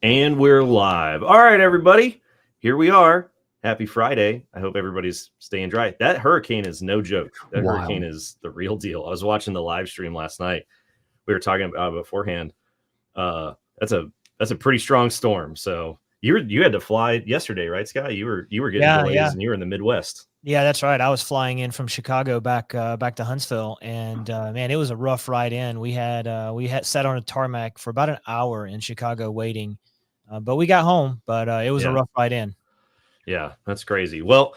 And we're live. All right, everybody. Here we are. Happy Friday. I hope everybody's staying dry. That hurricane is no joke. That hurricane is the real deal. I was watching the live stream last night. We were talking about it beforehand. That's a pretty strong storm. So you had to fly yesterday, right, Scott? You were getting delays and you were in the Midwest. Yeah, that's right. I was flying in from Chicago back to Huntsville, and man, it was a rough ride in. We had sat on a tarmac for about an hour in Chicago waiting, but we got home. But it was a rough ride in. Yeah, that's crazy. Well,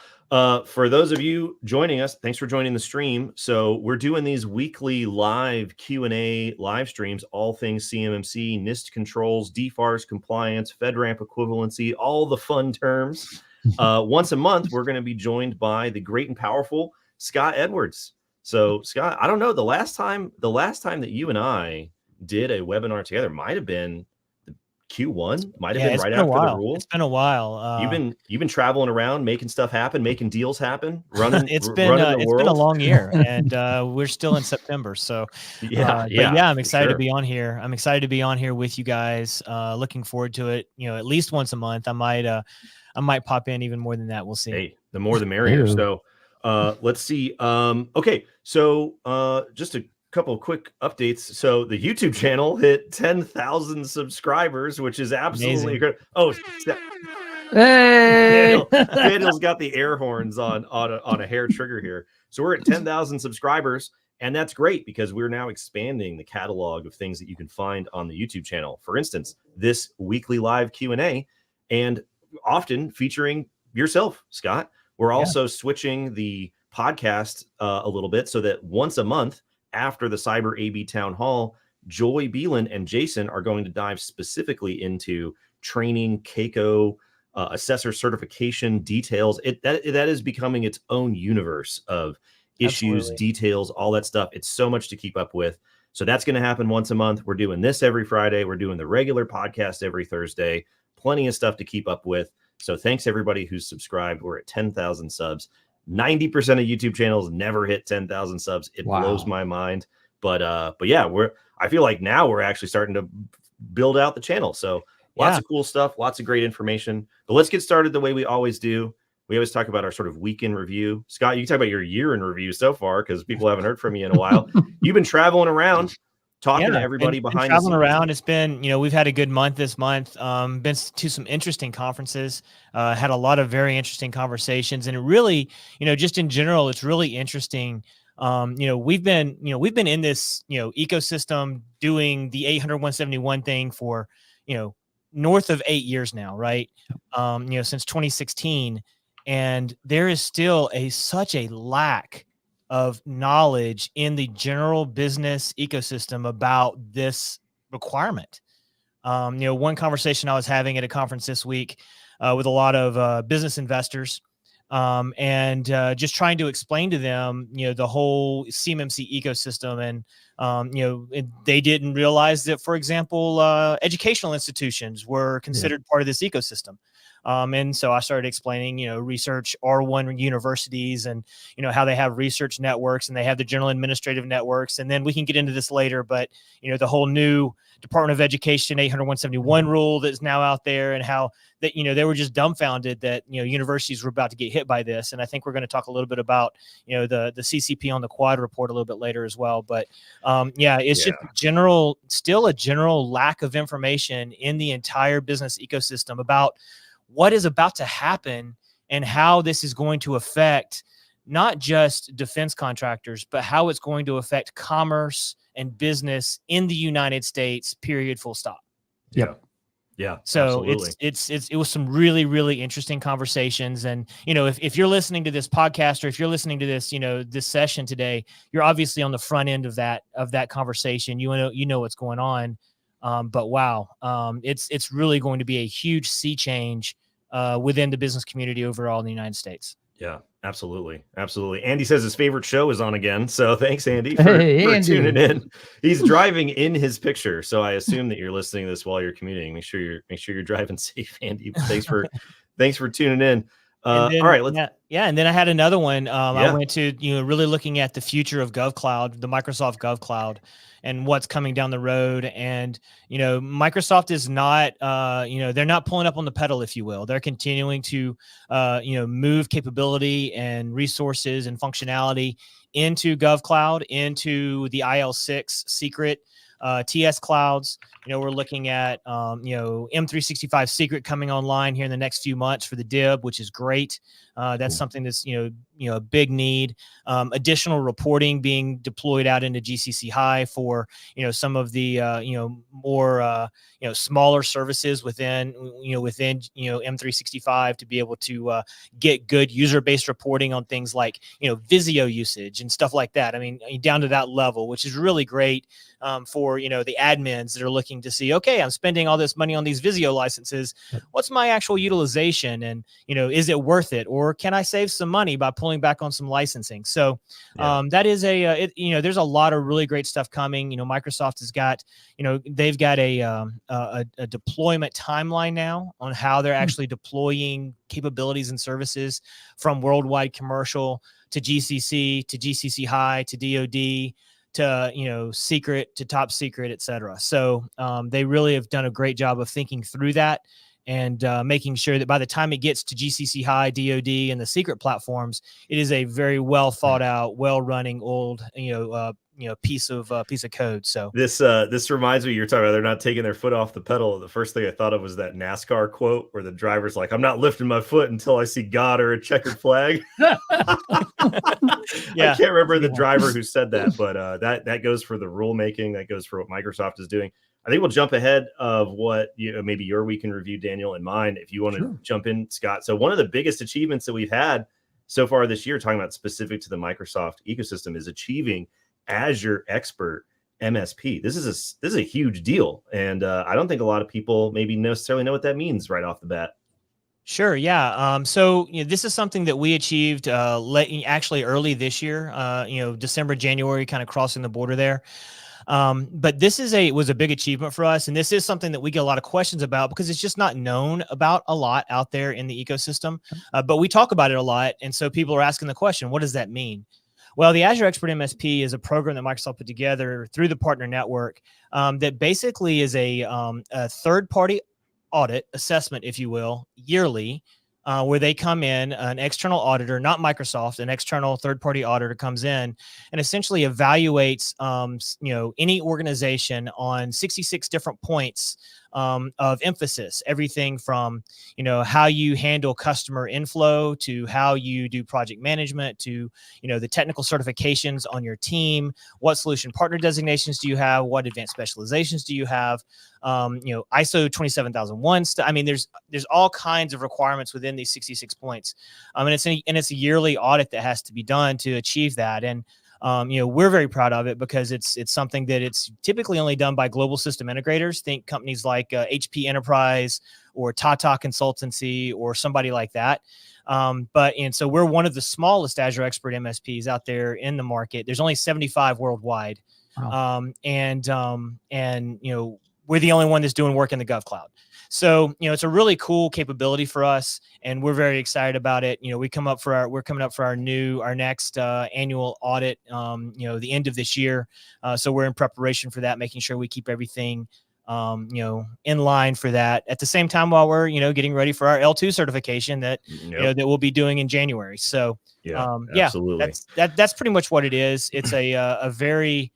for those of you joining us, thanks for joining the stream. So we're doing these weekly live Q&A live streams, all things CMMC, NIST controls, DFARS compliance, FedRAMP equivalency, all the fun terms. Once a month, we're going to be joined by the great and powerful Scott Edwards. So Scott, I don't know, the last time that you and I did a webinar together might have been Q1, might have been right after the rule. It's been a while. You've been traveling around, making stuff happen, making deals happen, running. It's been a long year, and we're still in September. So I'm excited to be on here. I'm excited to be on here with you guys. Looking forward to it. You know, at least once a month. I might pop in even more than that. We'll see. Hey, the more the merrier. So let's see. Okay, so just a couple of quick updates. So the YouTube channel hit 10,000 subscribers, which is absolutely incredible. Oh, hey! Daniel's got the air horns on a hair trigger here. So we're at 10,000 subscribers, and that's great because we're now expanding the catalog of things that you can find on the YouTube channel. For instance, this weekly live Q&A, and often featuring yourself, Scott. We're also switching the podcast a little bit so that once a month, after the Cyber AB Town Hall, Joy Beelan and Jason are going to dive specifically into training, CAICO, assessor certification details. That is becoming its own universe of issues, details, all that stuff. It's so much to keep up with. So that's going to happen once a month. We're doing this every Friday. We're doing the regular podcast every Thursday. Plenty of stuff to keep up with. So thanks everybody who's subscribed. We're at 10,000 subs. 90% of YouTube channels never hit 10,000 subs. It blows my mind. But yeah, I feel like now we're actually starting to build out the channel. So lots of cool stuff, lots of great information. But let's get started the way we always do. We always talk about our sort of week in review. Scott, you can talk about your year in review so far because people haven't heard from you in a while. You've been traveling around, talking to everybody behind the scenes. Traveling around. It's been, we've had a good month this month. Been to some interesting conferences, had a lot of very interesting conversations, and it really, just in general, it's really interesting. We've been in this, ecosystem doing the 800-171 thing for, north of 8 years now, right? Since 2016, and there is still such a lack of knowledge in the general business ecosystem about this requirement. One conversation I was having at a conference this week with a lot of business investors, and just trying to explain to them, the whole CMMC ecosystem, and they didn't realize that, for example, educational institutions were considered part of this ecosystem. And so I started explaining, research R1 universities and, how they have research networks and they have the general administrative networks. And then we can get into this later, but, the whole new Department of Education 800-171 rule that's now out there, and how that, they were just dumbfounded that, universities were about to get hit by this. And I think we're going to talk a little bit about, the CCP on the Quad report a little bit later as well. But it's just still a general lack of information in the entire business ecosystem about what is about to happen and how this is going to affect not just defense contractors, but how it's going to affect commerce and business in the United States, period, full stop. Yep. Yeah. So it was some really, really interesting conversations. And, if you're listening to this podcast, or if you're listening to this, this session today, you're obviously on the front end of that conversation. You know what's going on. But wow, it's really going to be a huge sea change within the business community overall in the United States. Yeah, absolutely. Absolutely. Andy says his favorite show is on again. So thanks, Andy, for tuning in. He's driving in his picture. So I assume that you're listening to this while you're commuting. Make sure you're driving safe, Andy. Thanks for tuning in. And then, all right, let's. and then I had another one. I Yeah. went to, really looking at the future of GovCloud, the Microsoft GovCloud, and what's coming down the road. And, Microsoft is not, they're not pulling up on the pedal, if you will. They're continuing to, move capability and resources and functionality into GovCloud, into the IL6 secret TS clouds. We're looking at, M365 secret coming online here in the next few months for the DIB, which is great. That's something that's, a big need. Additional reporting being deployed out into GCC High for, some of the, more, smaller services within M365 to be able to get good user-based reporting on things like, Visio usage and stuff like that. I mean, down to that level, which is really great for, the admins that are looking to see, okay, I'm spending all this money on these Visio licenses. What's my actual utilization? And, is it worth it? Or can I save some money by pulling back on some licensing? So that is there's a lot of really great stuff coming. Microsoft has got, they've got a deployment timeline now on how they're actually deploying capabilities and services from worldwide commercial to GCC High to DOD to secret to top secret, et cetera. So they really have done a great job of thinking through that and making sure that by the time it gets to GCC High, DoD, and the secret platforms, it is a very well thought out, well running old piece of code. So this reminds me, you're talking about they're not taking their foot off the pedal. The first thing I thought of was that NASCAR quote where the driver's like, "I'm not lifting my foot until I see God or a checkered flag." I can't remember the driver who said that, but that goes for the rulemaking. That goes for what Microsoft is doing. I think we'll jump ahead of what maybe your week in review, Daniel, and mine, if you want to jump in, Scott. So one of the biggest achievements that we've had so far this year, talking about specific to the Microsoft ecosystem, is achieving Azure Expert MSP. This is a huge deal, and I don't think a lot of people maybe necessarily know what that means right off the bat. Sure. Yeah. So this is something that we achieved actually early this year. December, January, kind of crossing the border there. But this was a big achievement for us, and this is something that we get a lot of questions about because it's just not known about a lot out there in the ecosystem. But we talk about it a lot, and so people are asking the question, what does that mean? Well, the Azure Expert MSP is a program that Microsoft put together through the partner network that basically is a third-party audit assessment, if you will, yearly, where they come in, an external auditor, not Microsoft, an external third-party auditor comes in and essentially evaluates, any organization on 66 different points of emphasis, everything from, how you handle customer inflow to how you do project management to, the technical certifications on your team, what solution partner designations do you have, what advanced specializations do you have, ISO 27001 I mean, there's all kinds of requirements within these 66 points. And it's a yearly audit that has to be done to achieve that. And we're very proud of it because it's something that it's typically only done by global system integrators. Think companies like HP Enterprise or Tata Consultancy or somebody like that. So we're one of the smallest Azure Expert MSPs out there in the market. There's only 75 worldwide. Wow. We're the only one that's doing work in the GovCloud. So, it's a really cool capability for us, and we're very excited about it. We're coming up for our next annual audit, the end of this year. So we're in preparation for that, making sure we keep everything, in line for that. At the same time, while we're, getting ready for our L2 certification that, that we'll be doing in January. So, absolutely. That's pretty much what it is. It's a very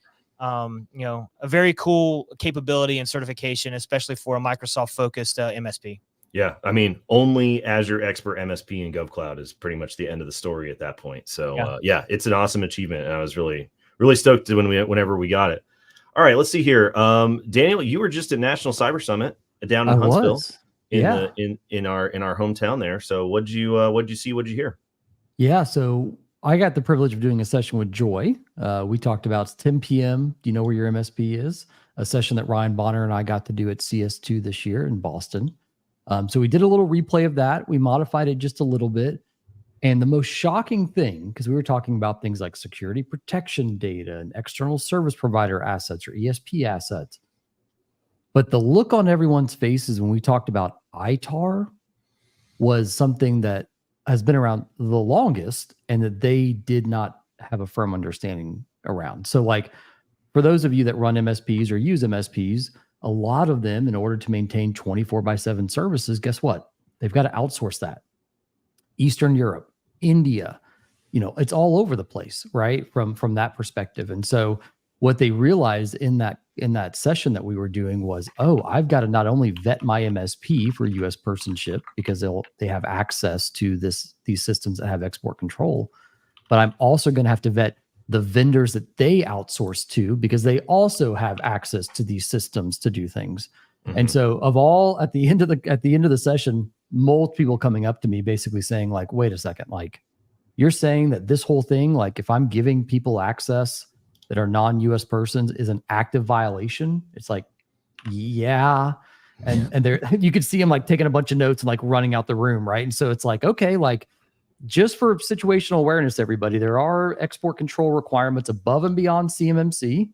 cool capability and certification, especially for a Microsoft focused MSP. Yeah. I mean, only Azure Expert MSP and GovCloud is pretty much the end of the story at that point. So it's an awesome achievement. And I was really, really stoked whenever we got it. All right, let's see here. Daniel, you were just at National Cyber Summit down in Huntsville in our hometown there. So what'd you see? What'd you hear? Yeah. So I got the privilege of doing a session with Joy. We talked about 10 p.m. Do you know where your MSP is? A session that Ryan Bonner and I got to do at CS2 this year in Boston. So we did a little replay of that. We modified it just a little bit. And the most shocking thing, because we were talking about things like security protection data and external service provider assets or ESP assets. But the look on everyone's faces when we talked about ITAR was something that has been around the longest and that they did not have a firm understanding around. So like for those of you that run MSPs or use MSPs, a lot of them, in order to maintain 24/7 services, guess what? They've got to outsource that. Eastern Europe, India, it's all over the place, right? From that perspective. And so what they realized in that session that we were doing was, oh, I've got to not only vet my MSP for US personship because they have access to these systems that have export control, but I'm also going to have to vet the vendors that they outsource to because they also have access to these systems to do things. Mm-hmm. And so at the end of the session, multiple people coming up to me basically saying like, wait a second, like you're saying that this whole thing, like if I'm giving people access that are non-US persons is an active violation? It's like, yeah. And there you could see them like taking a bunch of notes and like running out the room, right? And so it's like, okay, like just for situational awareness, everybody, there are export control requirements above and beyond CMMC.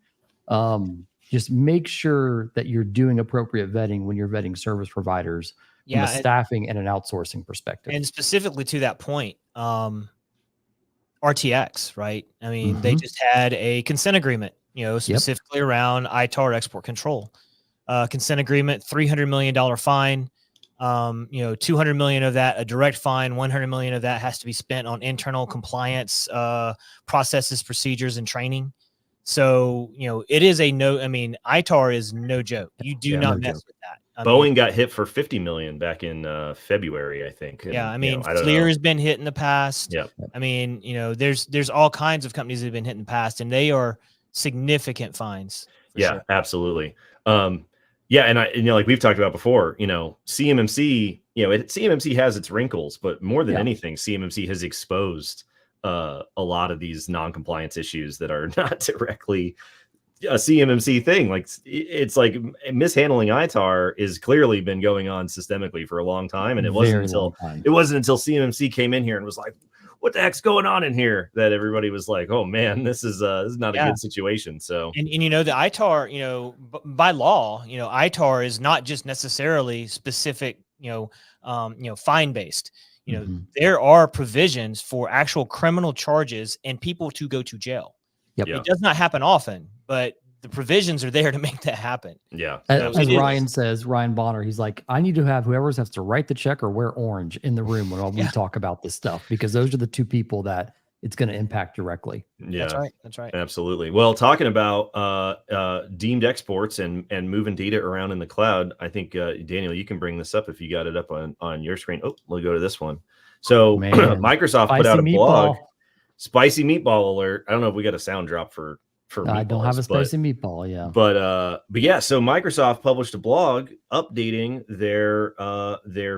Just make sure that you're doing appropriate vetting when you're vetting service providers from a staffing and an outsourcing perspective. And specifically to that point, RTX, right? I mean, they just had a consent agreement, specifically around ITAR export control. Consent agreement, $300 million fine. 200 million of that a direct fine, 100 million of that has to be spent on internal compliance processes, procedures, and training. So it is ITAR is no joke. You do not mess with that. Boeing got hit for 50 million back in February, I think. And, FLIR has been hit in the past. Yeah. There's all kinds of companies that have been hit in the past, and they are significant fines. Sure. Absolutely. And like we've talked about before, CMMC, CMMC has its wrinkles, but more than anything, CMMC has exposed a lot of these non-compliance issues that are not directly a CMMC thing. Like it's like mishandling ITAR is clearly been going on systemically for a long time, and it wasn't until CMMC came in here and was like, what the heck's going on in here, that everybody was like, oh man, this is not a good situation. So and the ITAR, by law, ITAR is not just necessarily specific, fine based. There are provisions for actual criminal charges and people to go to jail. It does not happen often, but the provisions are there to make that happen. Yeah. As Ryan says, Ryan Bonner, he's like, I need to have whoever has to write the check or wear orange in the room when we talk about this stuff, because those are the two people that it's going to impact directly. Yeah, that's right. Absolutely. Well, talking about deemed exports and moving data around in the cloud, I think, Daniel, you can bring this up if you got it up on your screen. Oh, we'll go to this one. So Microsoft put out a blog. Spicy meatball alert. I don't know if we got a sound drop for I don't have a spicy meatball. Yeah. But yeah, so Microsoft published a blog updating their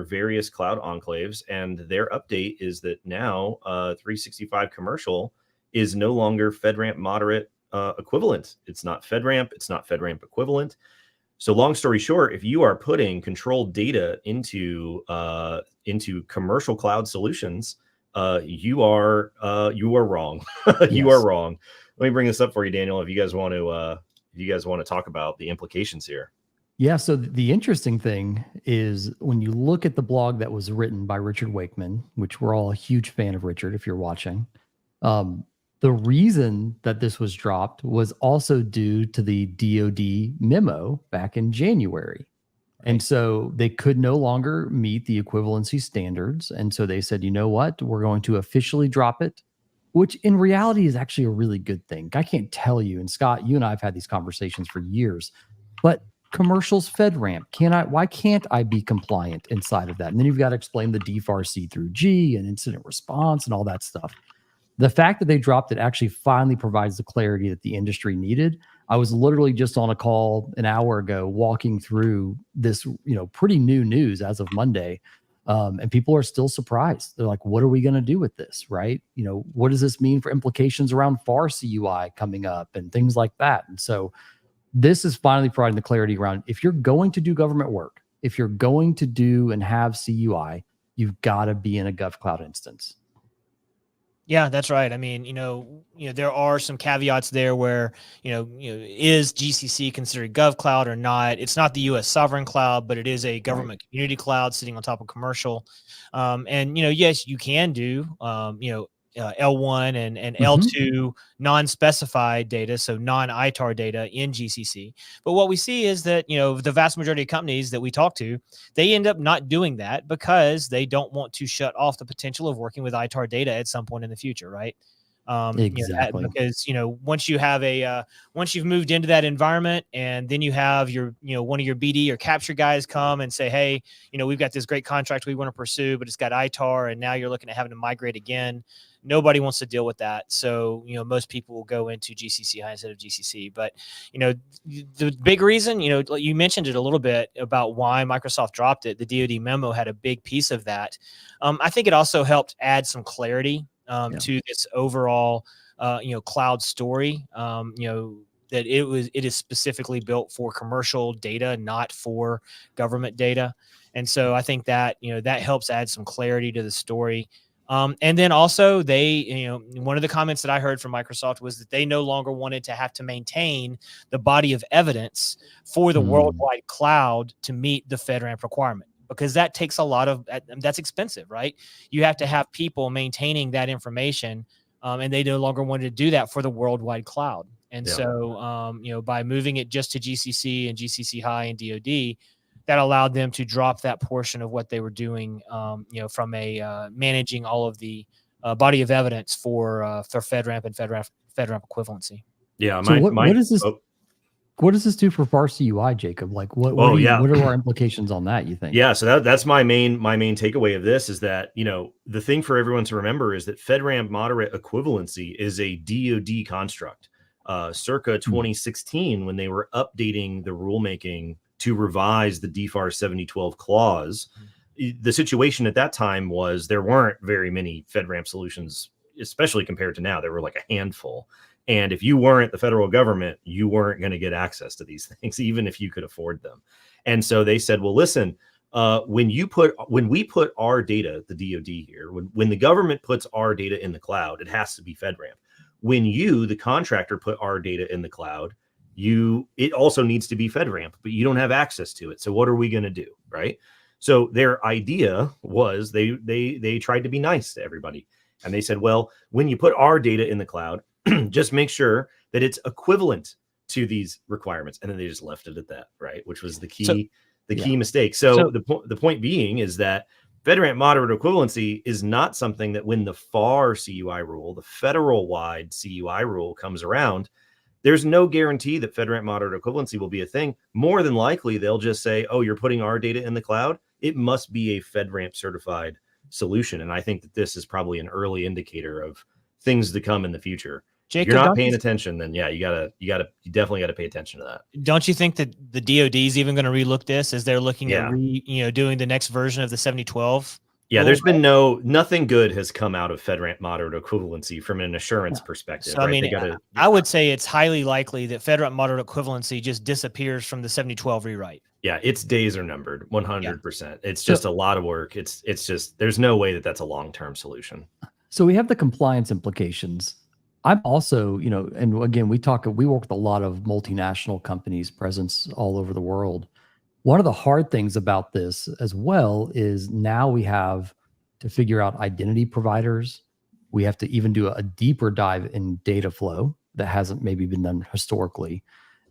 various cloud enclaves, and their update is that now 365 commercial is no longer FedRAMP moderate equivalent. It's not FedRAMP. It's not FedRAMP equivalent. So long story short, if you are putting controlled data into commercial cloud solutions, you are wrong. You are wrong. Let me bring this up for you, Daniel, if you guys want to talk about the implications here. Yeah. So the interesting thing is when you look at the blog that was written by Richard Wakeman, which we're all a huge fan of Richard, if you're watching, the reason that this was dropped was also due to the DOD memo back in January. And so they could no longer meet the equivalency standards. And so they said, you know what, we're going to officially drop it, which in reality is actually a really good thing. I can't tell you, and Scott, you and I have had these conversations for years, but commercials FedRAMP, why can't I be compliant inside of that? And then you've got to explain the DFARS C through G and incident response and all that stuff. The fact that they dropped it actually finally provides the clarity that the industry needed. I was literally just on a call an hour ago walking through this, pretty new news as of Monday. And people are still surprised. They're like, what are we going to do with this? Right. What does this mean for implications around FAR CUI coming up and things like that? And so this is finally providing the clarity around, if you're going to do government work, if you're going to do and have CUI, you've got to be in a GovCloud instance. Yeah, that's right. I mean, there are some caveats there where, is GCC considered gov cloud or not? It's not the U.S. sovereign cloud, but it is a government community cloud sitting on top of commercial. And yes, you can do, L1 and L2 non-specified data, so non-ITAR data in GCC. But what we see is that, the vast majority of companies that we talk to, they end up not doing that because they don't want to shut off the potential of working with ITAR data at some point in the future, right? Exactly. Because once you have once you've moved into that environment, and then you have your one of your BD or capture guys come and say, hey, we've got this great contract we want to pursue, but it's got ITAR, and now you're looking at having to migrate again. Nobody wants to deal with that. So, most people will go into GCC high instead of GCC. But, the big reason, you mentioned it a little bit about why Microsoft dropped it. The DOD memo had a big piece of that. I think it also helped add some clarity to this overall, cloud story. That it is specifically built for commercial data, not for government data. And so I think that, that helps add some clarity to the story. And then also one of the comments that I heard from Microsoft was that they no longer wanted to have to maintain the body of evidence for the worldwide cloud to meet the FedRAMP requirement, because that takes that's expensive, right? You have to have people maintaining that information, and they no longer wanted to do that for the worldwide cloud. And so, by moving it just to GCC and GCC High and DoD, that allowed them to drop that portion of what they were doing, from managing all of the body of evidence for FedRAMP and FedRAMP equivalency. Yeah. So what does this do for FARS UI, Jacob? Like what are our implications on that, you think? Yeah. So that's my main takeaway of this is that, the thing for everyone to remember is that FedRAMP moderate equivalency is a DoD construct. Circa 2016, when they were updating the rulemaking to revise the DFARS 7012 clause, the situation at that time was there weren't very many FedRAMP solutions, especially compared to now. There were like a handful. And if you weren't the federal government, you weren't going to get access to these things, even if you could afford them. And so they said, well, listen, when we put our data, the DoD here, when the government puts our data in the cloud, it has to be FedRAMP. When you, the contractor, put our data in the cloud, it also needs to be FedRAMP, but you don't have access to it. So what are we going to do? Right. So their idea was they tried to be nice to everybody. And they said, well, when you put our data in the cloud, just make sure that it's equivalent to these requirements. And then they just left it at that. Right. Which was the key mistake. So the point being is that FedRAMP moderate equivalency is not something that when the FAR CUI rule, the federal wide CUI rule comes around, there's no guarantee that FedRAMP moderate equivalency will be a thing. More than likely, they'll just say, oh, you're putting our data in the cloud. It must be a FedRAMP certified solution. And I think that this is probably an early indicator of things to come in the future. Jacob, if you're not paying attention, then you definitely got to pay attention to that. Don't you think that the DoD is even going to relook this as they're looking at doing the next version of the 7012? Yeah, there's been nothing good has come out of FedRAMP moderate equivalency from an assurance perspective. So, right? I would say it's highly likely that FedRAMP moderate equivalency just disappears from the 7012 rewrite. Yeah, its days are numbered 100%. It's just a lot of work. It's just, there's no way that that's a long-term solution. So we have the compliance implications. I'm also, and again, we work with a lot of multinational companies, presence all over the world. One of the hard things about this as well is now we have to figure out identity providers. We have to even do a deeper dive in data flow that hasn't maybe been done historically,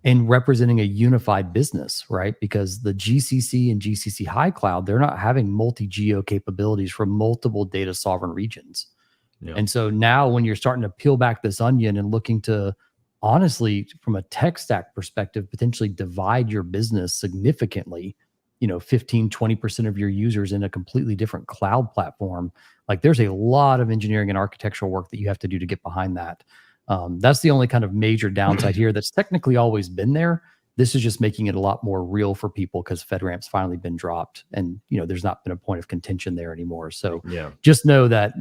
and representing a unified business, right? Because the GCC and GCC High Cloud, they're not having multi-geo capabilities for multiple data sovereign regions. Yeah. And so now when you're starting to peel back this onion and looking to, honestly, from a tech stack perspective, potentially divide your business significantly, 15, 20% of your users in a completely different cloud platform, like there's a lot of engineering and architectural work that you have to do to get behind that. That's the only kind of major downside here that's technically always been there. This is just making it a lot more real for people because FedRAMP's finally been dropped and, there's not been a point of contention there anymore. So just know that,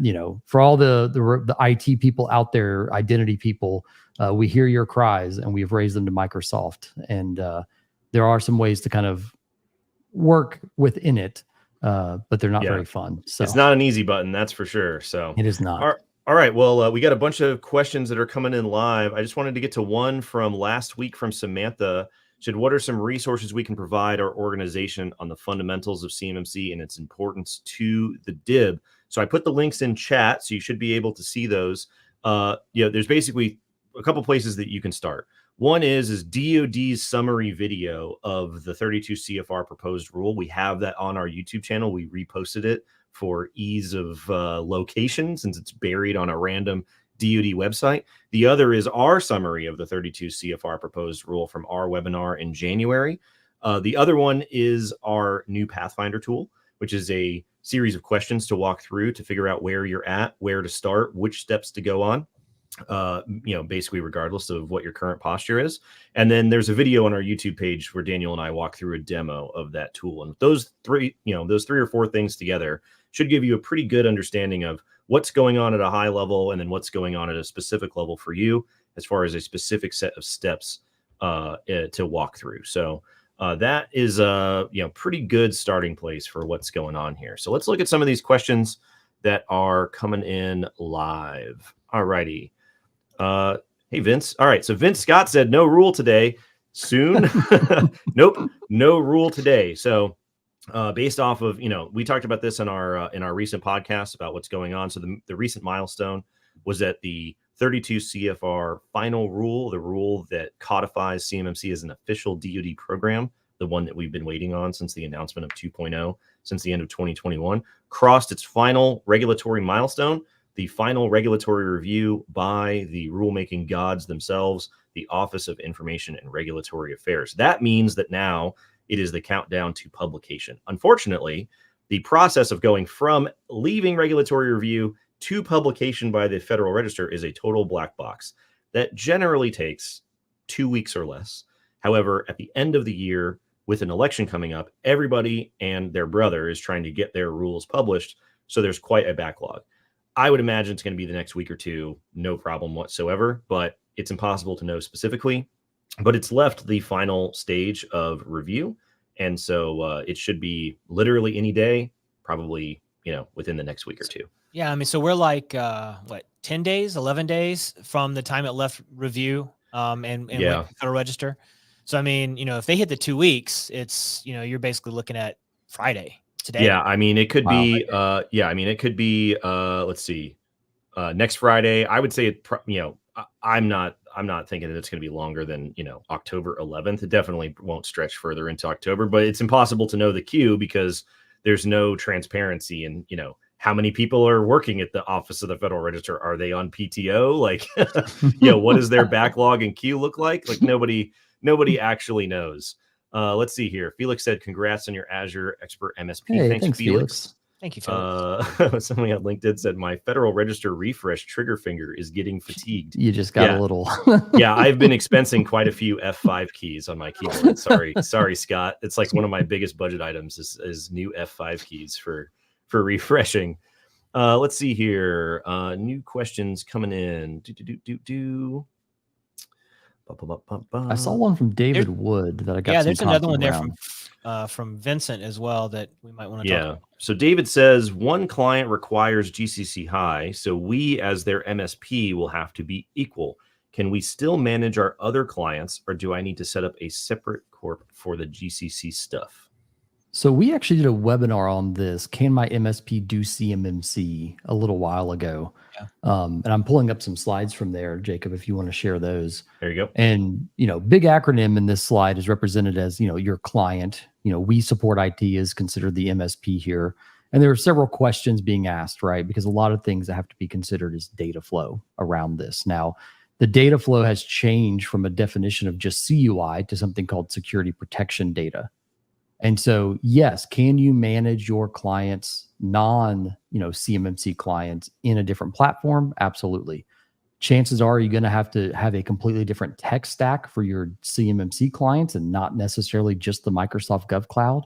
for all the IT people out there, identity people, we hear your cries and we've raised them to Microsoft. And there are some ways to kind of work within it, but they're not very fun. So it's not an easy button, that's for sure. So it is not. All right. Well, we got a bunch of questions that are coming in live. I just wanted to get to one from last week from Samantha. What are some resources we can provide our organization on the fundamentals of CMMC and its importance to the DIB? So I put the links in chat, so you should be able to see those. There's basically a couple places that you can start. One is DOD's summary video of the 32 CFR proposed rule. We have that on our YouTube channel. We reposted it for ease of location, since it's buried on a random DOD website. The other is our summary of the 32 CFR proposed rule from our webinar in January. The other one is our new Pathfinder tool, which is a series of questions to walk through to figure out where you're at, where to start, which steps to go on. Basically regardless of what your current posture is. And then there's a video on our YouTube page where Daniel and I walk through a demo of that tool. And those three or four things together should give you a pretty good understanding of what's going on at a high level and then what's going on at a specific level for you as far as a specific set of steps to walk through. So that is a pretty good starting place for what's going on here. So let's look at some of these questions that are coming in live. All righty. Hey, Vince. All right. So Vince Scott said no rule today. Soon. Nope. No rule today. So based off of, we talked about this in our recent podcast about what's going on. So the recent milestone was that the 32 CFR final rule, the rule that codifies CMMC as an official DoD program, the one that we've been waiting on since the announcement of 2.0, since the end of 2021, crossed its final regulatory milestone, the final regulatory review by the rulemaking gods themselves, the Office of Information and Regulatory Affairs. That means that now it is the countdown to publication. Unfortunately, the process of going from leaving regulatory review to publication by the Federal Register is a total black box that generally takes 2 weeks or less. However, at the end of the year, with an election coming up, everybody and their brother is trying to get their rules published. So there's quite a backlog. I would imagine it's going to be the next week or two, no problem whatsoever, but it's impossible to know specifically. But it's left the final stage of review. And so it should be literally any day, probably, within the next week or two. Yeah. I mean, so we're like, 10 days, 11 days from the time it left review and went to Federal Register. So, I mean, if they hit the 2 weeks, it's, you're basically looking at Friday today. Yeah. I mean, it could be, it could be, let's see, next Friday. I would say, I'm not thinking that it's going to be longer than, October 11th. It definitely won't stretch further into October, but it's impossible to know the queue because there's no transparency in, how many people are working at the Office of the Federal Register. Are they on PTO? Like, what does their backlog and queue look like? Like nobody actually knows. Let's see here. Felix said, congrats on your Azure Expert MSP. Hey, thanks, Felix. Thank you, Felix. Somebody on LinkedIn said, my Federal Register refresh trigger finger is getting fatigued. You just got a little. Yeah, I've been expensing quite a few F5 keys on my keyboard. Sorry, Scott. It's like one of my biggest budget items is new F5 keys for refreshing. Let's see here. New questions coming in. I saw one from David Wood that I got. Yeah, there's another one there from Vincent as well that we might want to talk about. So David says one client requires GCC high, so we as their MSP will have to be equal. Can we still manage our other clients, or do I need to set up a separate corp for the GCC stuff? So we actually did a webinar on this. Can my MSP do CMMC a little while ago? Yeah. And I'm pulling up some slides from there, Jacob, if you want to share those. There you go. And, big acronym in this slide is represented as, your client. We support IT is considered the MSP here. And there are several questions being asked, right? Because a lot of things that have to be considered is data flow around this. Now, the data flow has changed from a definition of just CUI to something called security protection data. And so, yes, can you manage your clients, CMMC clients in a different platform? Absolutely. Chances are you're going to have a completely different tech stack for your CMMC clients and not necessarily just the Microsoft GovCloud.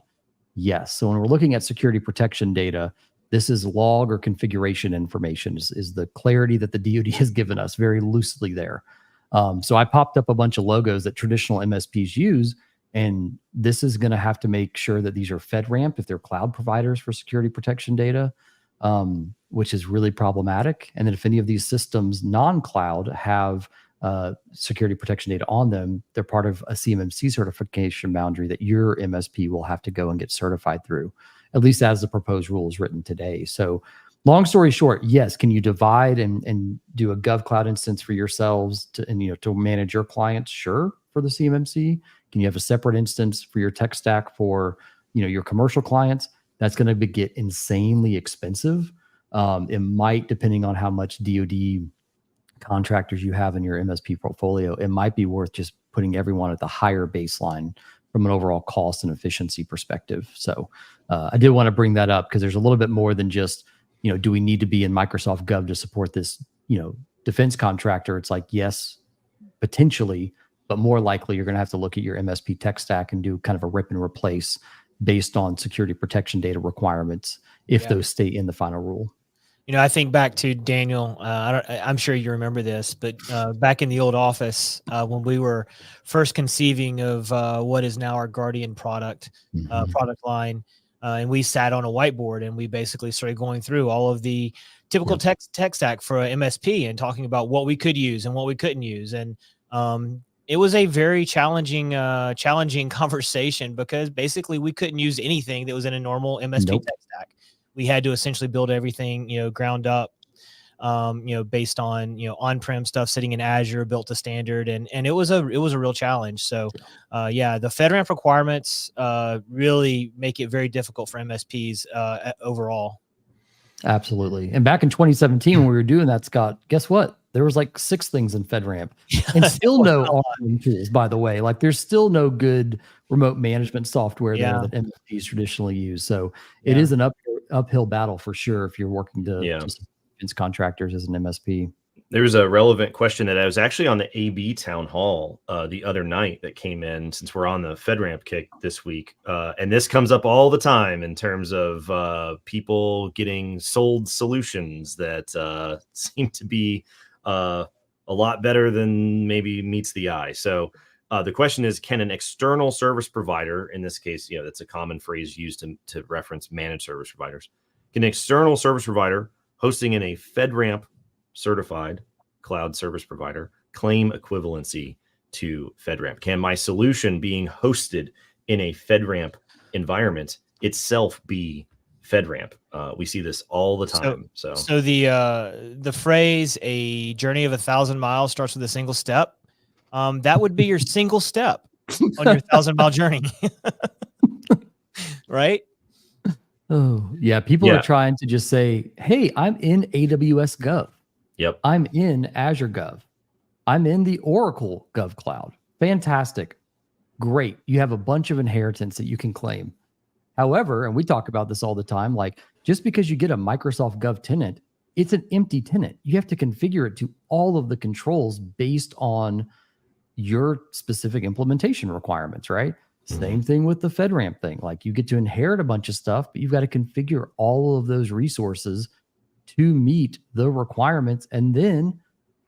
Yes. So when we're looking at security protection data, this is log or configuration information is the clarity that the DoD has given us very loosely there. So I popped up a bunch of logos that traditional MSPs use. And this is going to have to make sure that these are FedRAMP if they're cloud providers for security protection data. which is really problematic. And then if any of these systems non-cloud have security protection data on them, they're part of a CMMC certification boundary that your MSP will have to go and get certified through, at least as the proposed rule is written today. So long story short, yes, can you divide and do a GovCloud instance for yourselves to manage your clients? Sure, for the CMMC. Can you have a separate instance for your tech stack for your commercial clients? That's going to get insanely expensive. It might, depending on how much DoD contractors you have in your MSP portfolio, it might be worth just putting everyone at the higher baseline from an overall cost and efficiency perspective. So I did want to bring that up because there's a little bit more than just, do we need to be in Microsoft Gov to support this, defense contractor? It's like, yes, potentially, but more likely you're going to have to look at your MSP tech stack and do kind of a rip and replace based on security protection data requirements if those stay in the final rule. I think back to Daniel. I'm sure you remember this, but back in the old office, when we were first conceiving of what is now our Guardian product line, and we sat on a whiteboard and we basically started going through all of the typical tech stack for a MSP and talking about what we could use and what we couldn't use. And it was a very challenging conversation because basically we couldn't use anything that was in a normal MSP tech stack. We had to essentially build everything, ground up, based on, on-prem stuff sitting in Azure, built to standard. And it was a real challenge. So, the FedRAMP requirements really make it very difficult for MSPs overall. Absolutely. And back in 2017, when we were doing that, Scott, guess what? There was like 6 things in FedRAMP and still no on tools, by the way. Like there's still no good remote management software there that MSPs traditionally use. So it is an uphill battle for sure if you're working to defense contractors as an MSP. There's a relevant question that I was actually on the AB town hall the other night that came in, since we're on the FedRAMP kick this week. And this comes up all the time in terms of people getting sold solutions that seem to be a lot better than maybe meets the eye. So the question is, can an external service provider, in this case, that's a common phrase used to reference managed service providers, can an external service provider hosting in a FedRAMP certified cloud service provider claim equivalency to FedRAMP? Can my solution being hosted in a FedRAMP environment itself be FedRAMP? We see this all the time. So the phrase "a journey of 1,000 miles starts with a single step," that would be your single step on your 1,000-mile journey, right? Oh yeah, people are trying to just say, "Hey, I'm in AWS Gov. Yep, I'm in Azure Gov. I'm in the Oracle Gov Cloud. Fantastic, great. You have a bunch of inheritance that you can claim." However, and we talk about this all the time, like just because you get a Microsoft Gov tenant, it's an empty tenant. You have to configure it to all of the controls based on your specific implementation requirements, right? Same thing with the FedRAMP thing. Like you get to inherit a bunch of stuff, but you've got to configure all of those resources to meet the requirements and then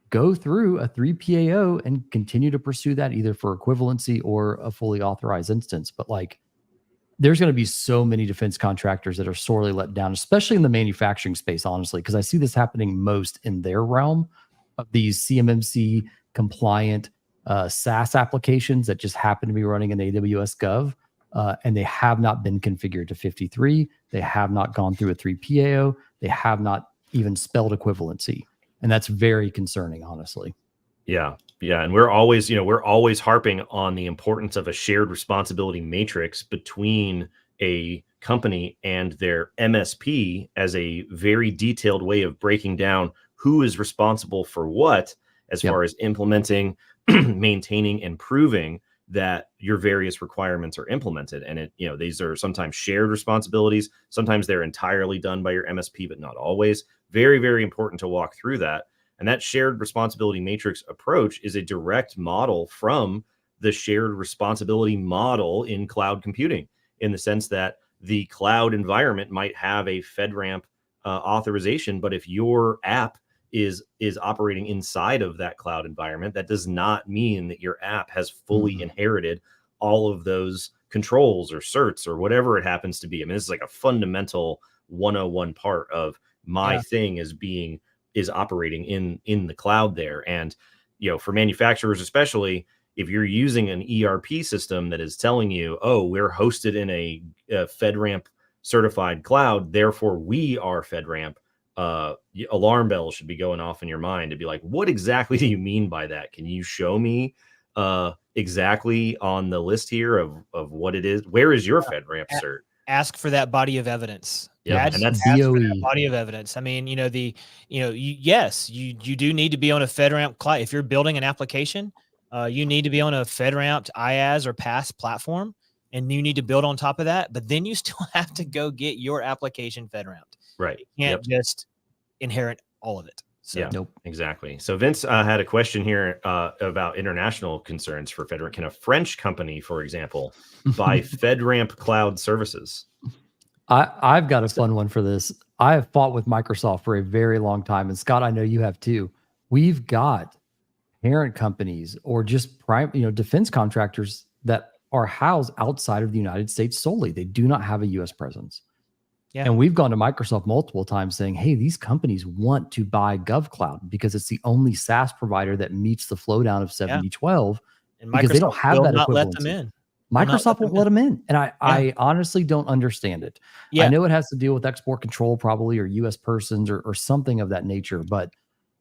go through a 3PAO and continue to pursue that either for equivalency or a fully authorized instance. But like, there's going to be so many defense contractors that are sorely let down, especially in the manufacturing space, honestly, because I see this happening most in their realm of these CMMC compliant SaaS applications that just happen to be running in AWS Gov, and they have not been configured to 53. They have not gone through a 3PAO. They have not even spelled equivalency. And that's very concerning, honestly. Yeah. And we're always harping on the importance of a shared responsibility matrix between a company and their MSP as a very detailed way of breaking down who is responsible for what, as far as implementing, maintaining, and proving that your various requirements are implemented. And these are sometimes shared responsibilities. Sometimes they're entirely done by your MSP, but not always. Very, very important to walk through that. And that shared responsibility matrix approach is a direct model from the shared responsibility model in cloud computing, in the sense that the cloud environment might have a FedRAMP authorization, but if your app is operating inside of that cloud environment, that does not mean that your app has fully inherited all of those controls or certs or whatever it happens to be. I mean, this is like a fundamental 101 part of my Yeah. thing is operating in the cloud there. And for manufacturers especially, if you're using an ERP system that is telling you, oh, we're hosted in a FedRAMP certified cloud, therefore we are FedRAMP, alarm bells should be going off in your mind to be like, what exactly do you mean by that? Can you show me exactly on the list here of what it is? Where is your FedRAMP cert? Ask for that body of evidence. Yeah, Ask and that's for that DOE. body of evidence. I mean, yes, you do need to be on a FedRAMP cloud. If you're building an application, you need to be on a FedRAMP IaaS or PaaS platform, and you need to build on top of that. But then you still have to go get your application FedRAMPed. right. You can't just inherit all of it. So. Yeah, Nope. exactly. So Vince had a question here about international concerns for FedRAMP. Can a French company, for example, buy FedRAMP cloud services? I've got a fun one for this. I have fought with Microsoft for a very long time, and Scott, I know you have too. We've got parent companies or just defense contractors that are housed outside of the United States solely. They do not have a U.S. presence. Yeah. And we've gone to Microsoft multiple times saying, hey, these companies want to buy GovCloud because it's the only SaaS provider that meets the flow down of 7012 And because they don't Microsoft have will that not let them equivalency. in. Microsoft won't let them in. And I honestly don't understand it. Yeah. I know it has to deal with export control probably, or U.S. persons or something of that nature, but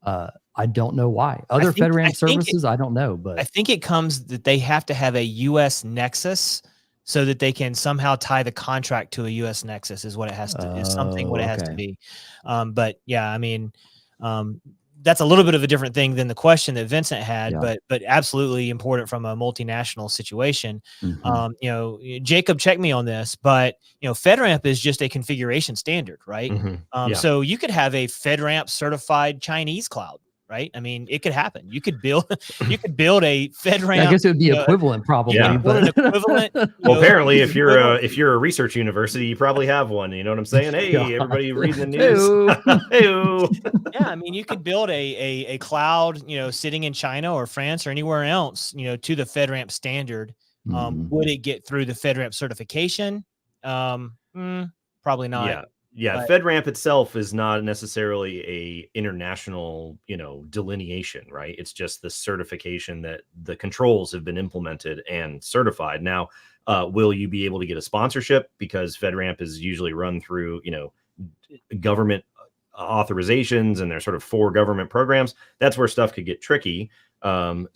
I don't know why. Other FedRAMP services, I don't know. But I think it comes that they have to have a U.S. nexus so that they can somehow tie the contract to a U.S. nexus is what it has to, is something what it has to be. But yeah, I mean, that's a little bit of a different thing than the question that Vincent had, but absolutely important from a multinational situation. Jacob, check me on this, but FedRAMP is just a configuration standard, right? So you could have a FedRAMP certified Chinese cloud. Right. I mean, it could happen. You could build a FedRAMP. I guess it would be equivalent, probably. Yeah. But an equivalent. Well, apparently, if you're a research university, you probably have one. You know what I'm saying? Hey, everybody reading the news. Hey-o. Yeah, I mean, you could build a cloud, sitting in China or France or anywhere else, to the FedRAMP standard. Would it get through the FedRAMP certification? Probably not. Yeah, FedRAMP itself is not necessarily a international, delineation, right? It's just the certification that the controls have been implemented and certified. Now, will you be able to get a sponsorship? Because FedRAMP is usually run through, government authorizations, and there's sort of 4 government programs. That's where stuff could get tricky. But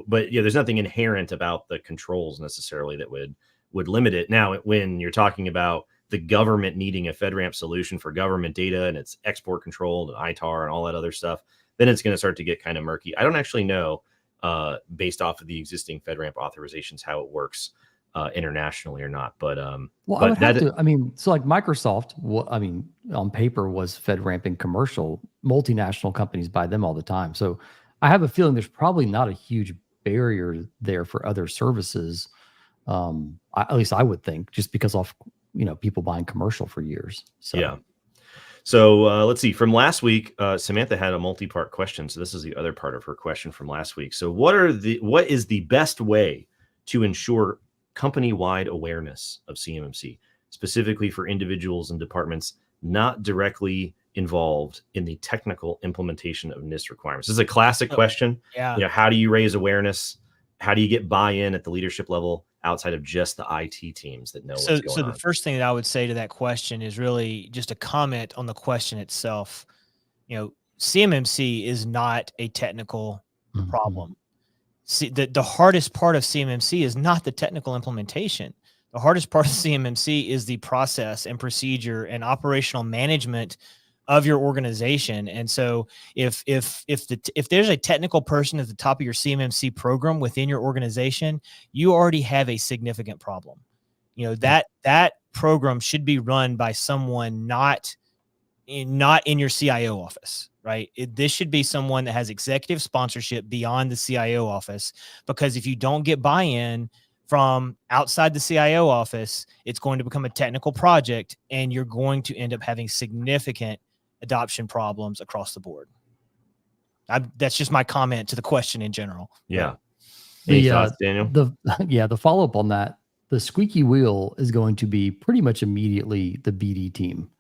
there's nothing inherent about the controls necessarily that would limit it. Now, when you're talking about the government needing a FedRAMP solution for government data and it's export controlled and ITAR and all that other stuff, then it's going to start to get kind of murky. I don't actually know, based off of the existing FedRAMP authorizations, how it works internationally or not. But I would have to. I mean, so like Microsoft, on paper was FedRAMP in commercial. Multinational companies buy them all the time. So I have a feeling there's probably not a huge barrier there for other services. At least I would think, just because of people buying commercial for years. So. Yeah. So let's see. From last week, Samantha had a multi-part question. So this is the other part of her question from last week. So what is the best way to ensure company-wide awareness of CMMC, specifically for individuals and departments not directly involved in the technical implementation of NIST requirements? This is a classic question. Yeah. How do you raise awareness? How do you get buy-in at the leadership level outside of just the IT teams that know what's going on? So the first thing that I would say to that question is really just a comment on the question itself. CMMC is not a technical problem. See, the hardest part of CMMC is not the technical implementation. The hardest part of CMMC is the process and procedure and operational management of your organization. And so if there's a technical person at the top of your CMMC program within your organization, you already have a significant problem. That program should be run by someone not in your CIO office, right? This should be someone that has executive sponsorship beyond the CIO office, because if you don't get buy-in from outside the CIO office, it's going to become a technical project, and you're going to end up having significant adoption problems across the board. That's just my comment to the question in general. Yeah. Any thoughts, Daniel? The follow-up on that, the squeaky wheel is going to be pretty much immediately the BD team.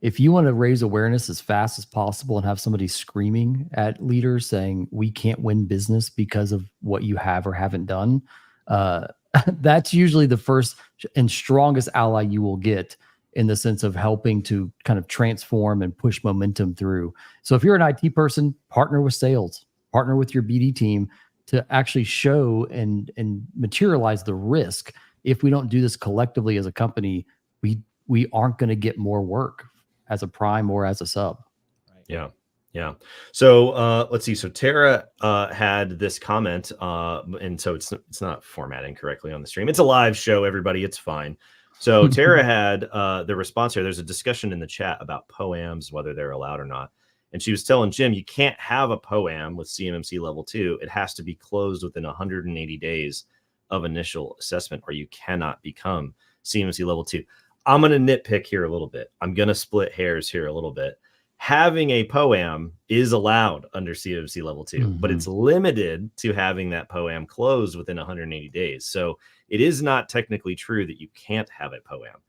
if you want to raise awareness as fast as possible and have somebody screaming at leaders saying we can't win business because of what you have or haven't done, that's usually the first and strongest ally you will get in the sense of helping to kind of transform and push momentum through. So if you're an IT person, partner with sales, partner with your BD team to actually show and materialize the risk. If we don't do this collectively as a company, we aren't going to get more work as a prime or as a sub. Yeah. Yeah. So let's see. So Tara had this comment, and so it's not formatting correctly on the stream. It's a live show, everybody. It's fine. So Tara had the response here. There's a discussion in the chat about POA&Ms, whether they're allowed or not. And she was telling Jim, you can't have a POA&M with CMMC level 2. It has to be closed within 180 days of initial assessment, or you cannot become CMMC level 2. I'm going to nitpick here a little bit. I'm going to split hairs here a little bit. Having a POA&M is allowed under CMMC level 2, but it's limited to having that POA&M closed within 180 days. So it is not technically true that you can't have a POA&M.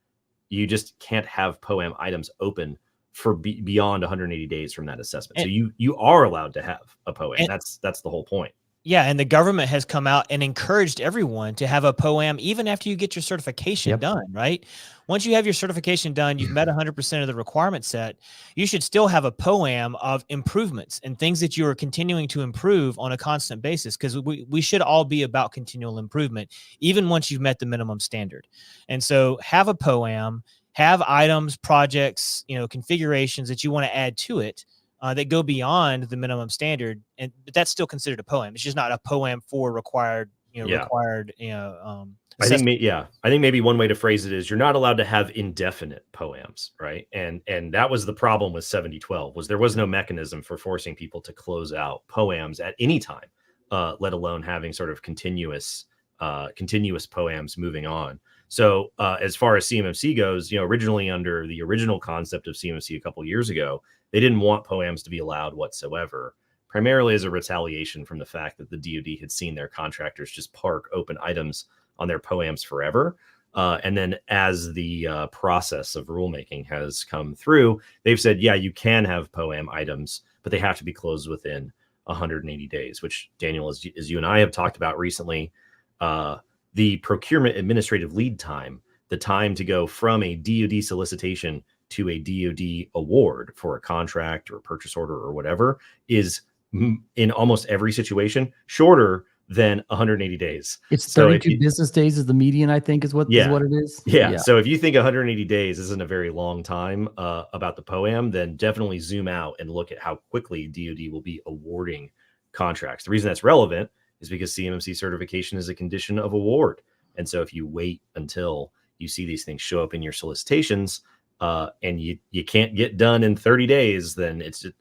You just can't have POA&M items open for beyond 180 days from that assessment. So you are allowed to have a POA&M. That's the whole point. Yeah, and the government has come out and encouraged everyone to have a POA&M even after you get your certification done, right? Once you have your certification done, you've met 100% of the requirement set, you should still have a POA&M of improvements and things that you are continuing to improve on a constant basis, because we should all be about continual improvement, even once you've met the minimum standard. And so have a POA&M, have items, projects, configurations that you want to add to it, that go beyond the minimum standard, but that's still considered a POA&M. It's just not a POA&M for required. I think maybe one way to phrase it is you're not allowed to have indefinite POA&Ms, right? And that was the problem with 7012, was there was no mechanism for forcing people to close out POA&Ms at any time, let alone having sort of continuous POA&Ms moving on. So as far as CMMC goes, originally under the original concept of CMMC a couple of years ago, they didn't want POA&Ms to be allowed whatsoever, primarily as a retaliation from the fact that the DoD had seen their contractors just park open items on their POA&Ms forever. And then as the process of rulemaking has come through, they've said, yeah, you can have POA&M items, but they have to be closed within 180 days, which, Daniel, as you and I have talked about recently, the procurement administrative lead time, the time to go from a DoD solicitation to a DoD award for a contract or a purchase order or whatever, is in almost every situation shorter than 180 days. It's 32 business days is the median, I think, is what it is. Yeah. So if you think 180 days isn't a very long time about the POA&M, then definitely zoom out and look at how quickly DoD will be awarding contracts. The reason that's relevant is because CMMC certification is a condition of award. And so if you wait until you see these things show up in your solicitations, and you can't get done in 30 days, then it's just,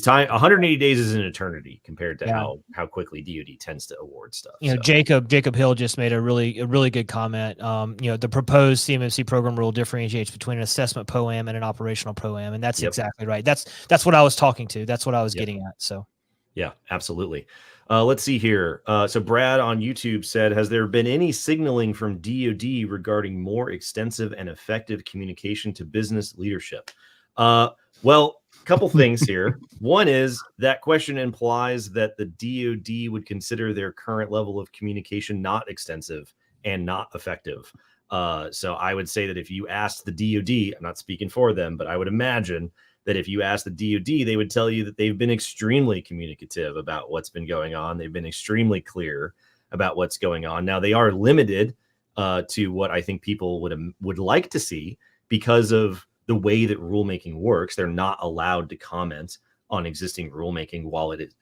180 days is an eternity compared to how quickly DoD tends to award stuff. Jacob Hill just made a really good comment. The proposed CMMC program rule differentiates between an assessment POA&M and an operational POA&M, and that's exactly right. That's what I was talking to. That's what I was getting at. So yeah, absolutely. Let's see here. So Brad on YouTube said, has there been any signaling from DoD regarding more extensive and effective communication to business leadership? Well, a couple things here. One is that question implies that the DoD would consider their current level of communication not extensive and not effective. So I would say that if you asked the DoD, I'm not speaking for them, but I would imagine that if you ask the DoD, they would tell you that they've been extremely communicative about what's been going on. They've been extremely clear about what's going on. Now, they are limited to what I think people would like to see because of the way that rulemaking works. They're not allowed to comment on existing rulemaking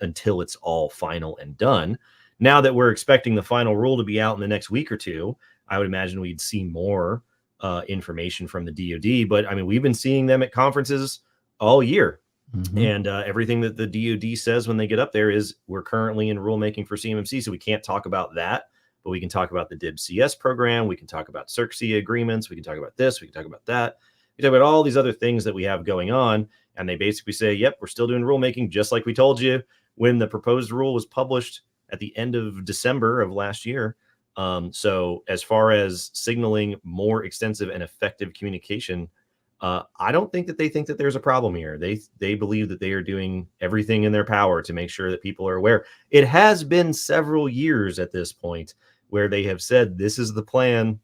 until it's all final and done. Now that we're expecting the final rule to be out in the next week or two, I would imagine we'd see more information from the DoD. But I mean, we've been seeing them at conferences all year. And everything that the DoD says when they get up there is we're currently in rulemaking for CMMC, so we can't talk about that, but we can talk about the DIB CS program. We can talk about CERC agreements. We can talk about this. We can talk about that. We talk about all these other things that we have going on. And they basically say, yep, we're still doing rulemaking, just like we told you when the proposed rule was published at the end of December of last year. So as far as signaling more extensive and effective communication, I don't think that they think that there's a problem here. They believe that they are doing everything in their power to make sure that people are aware. It has been several years at this point where they have said, this is the plan,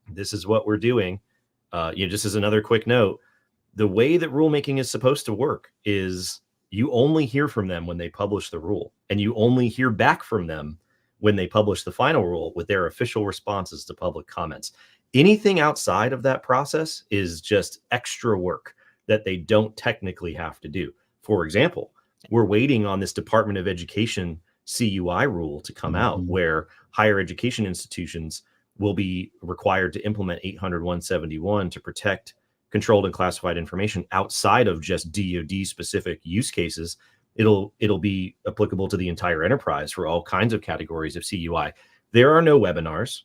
this is what we're doing. Just as another quick note, the way that rulemaking is supposed to work is you only hear from them when they publish the rule, and you only hear back from them when they publish the final rule with their official responses to public comments. Anything outside of that process is just extra work that they don't technically have to do. For example, we're waiting on this Department of Education CUI rule to come out, where higher education institutions will be required to implement 800-171 to protect controlled and classified information outside of just DoD specific use cases. It'll be applicable to the entire enterprise for all kinds of categories of CUI. There are no webinars.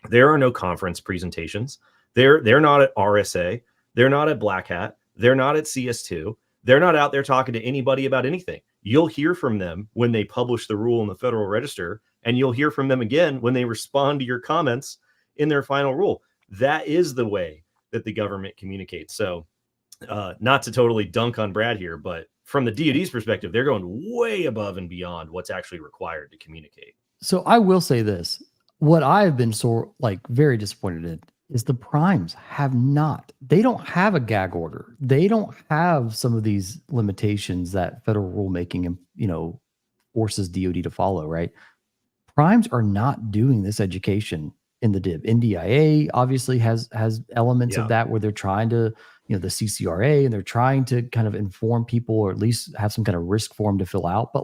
There are no conference presentations. They're not at RSA. They're not at Black Hat. They're not at CS2. They're not out there talking to anybody about anything. You'll hear from them when they publish the rule in the Federal Register, and you'll hear from them again when they respond to your comments in their final rule. That is the way that the government communicates. So not to totally dunk on Brad here, but from the DoD's perspective, they're going way above and beyond what's actually required to communicate. So I will say this. What I've been very disappointed in is the primes they don't have a gag order. They don't have some of these limitations that federal rulemaking, forces DoD to follow, right? Primes are not doing this education in the DIB. NDIA obviously has elements of that where they're trying to, the CCRA, and they're trying to kind of inform people, or at least have some kind of risk form to fill out. But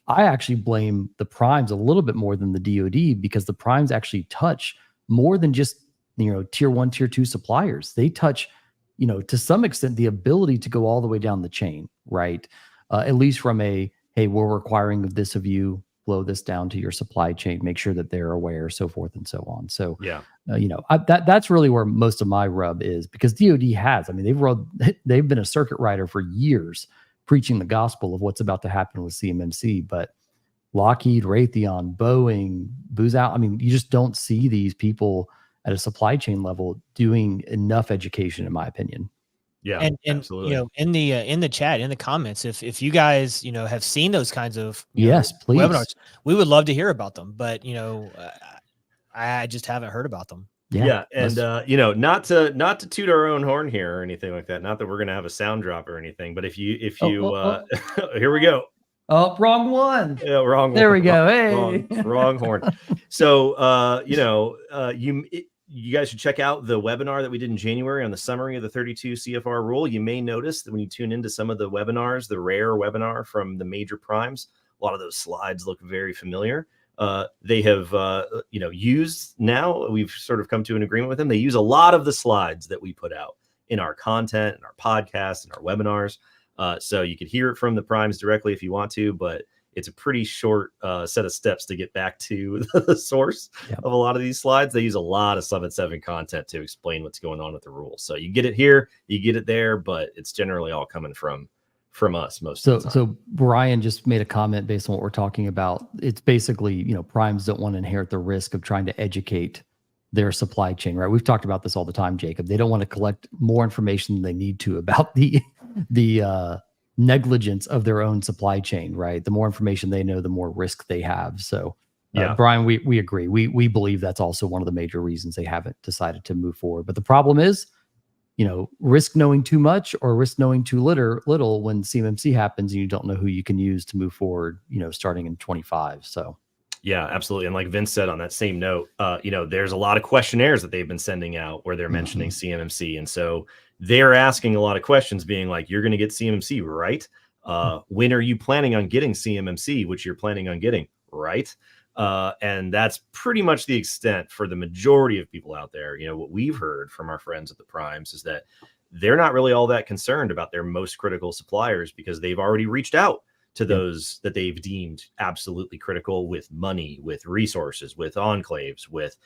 I actually blame the primes a little bit more than the DoD, because the primes actually touch more than just, tier 1, tier 2 suppliers. They touch, to some extent, the ability to go all the way down the chain, right? At least from hey, we're requiring this of you, flow this down to your supply chain, make sure that they're aware, so forth and so on. So, that's really where most of my rub is, because DoD has, they've been a circuit rider for years, preaching the gospel of what's about to happen with CMMC, but Lockheed, Raytheon, Boeing, Booz Allen, you just don't see these people at a supply chain level doing enough education, in my opinion. Yeah, and absolutely. In the chat, in the comments, if you guys have seen those kinds of yes, please, webinars, we would love to hear about them. But I just haven't heard about them. Yeah, and not to toot our own horn here or anything like that. Not that we're gonna have a sound drop or anything, but if you here we go. Oh, wrong one. Yeah, wrong. There one. we go. Hey, wrong horn. So you guys should check out the webinar that we did in January on the summary of the 32 CFR rule. You may notice that when you tune into some of the webinars, the rare webinar from the major primes, a lot of those slides look very familiar. They have, used, now we've sort of come to an agreement with them. They use a lot of the slides that we put out in our content, in our podcasts, and our webinars. So you could hear it from the primes directly if you want to, but it's a pretty short set of steps to get back to the source of a lot of these slides. They use a lot of Summit 7 content to explain what's going on with the rules. So you get it here, you get it there, but it's generally all coming from us most of the time. So Brian just made a comment based on what we're talking about. It's basically, primes don't want to inherit the risk of trying to educate their supply chain, right? We've talked about this all the time, Jacob. They don't want to collect more information than they need to about the negligence of their own supply chain, right? The more information they know, the more risk they have. So Brian, we agree. We believe that's also one of the major reasons they haven't decided to move forward. But the problem is, risk knowing too much or risk knowing too little when CMMC happens and you don't know who you can use to move forward, starting in 25. So. Yeah, absolutely. And like Vince said on that same note, there's a lot of questionnaires that they've been sending out where they're mentioning CMMC. And so they're asking a lot of questions being like, you're going to get CMMC, right? When are you planning on getting CMMC, which you're planning on getting, right? And that's pretty much the extent for the majority of people out there. What we've heard from our friends at the primes is that they're not really all that concerned about their most critical suppliers because they've already reached out to those that they've deemed absolutely critical with money, with resources, with enclaves, with